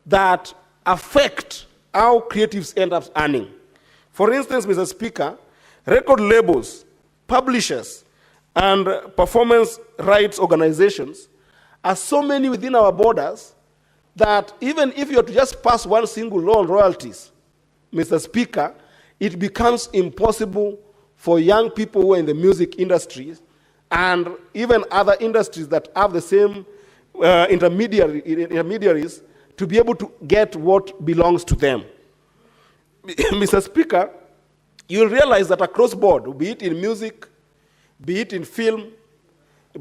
that affect how creatives end up earning. For instance, Mr. Speaker, record labels, publishers, and performance rights organizations are so many within our borders that even if you are to just pass one single law on royalties, Mr. Speaker, it becomes impossible for young people who are in the music industries and even other industries that have the same intermediaries to be able to get what belongs to them. Mr. Speaker, you'll realize that across board, be it in music, be it in film,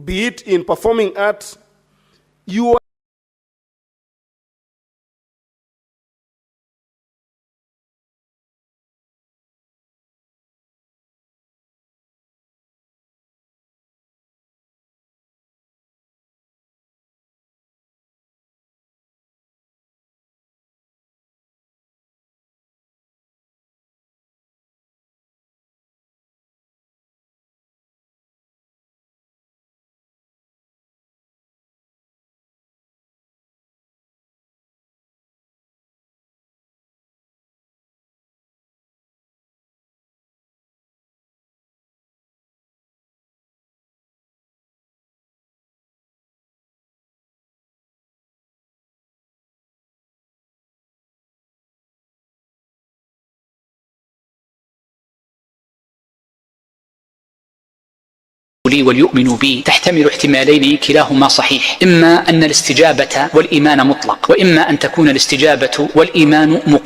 be it in performing arts, you are لي وليؤمنوا بي تحتمل احتمالين كلاهما صحيح، إما أن الاستجابة والإيمان مطلق، وإما أن تكون الاستجابة والإيمان مقيد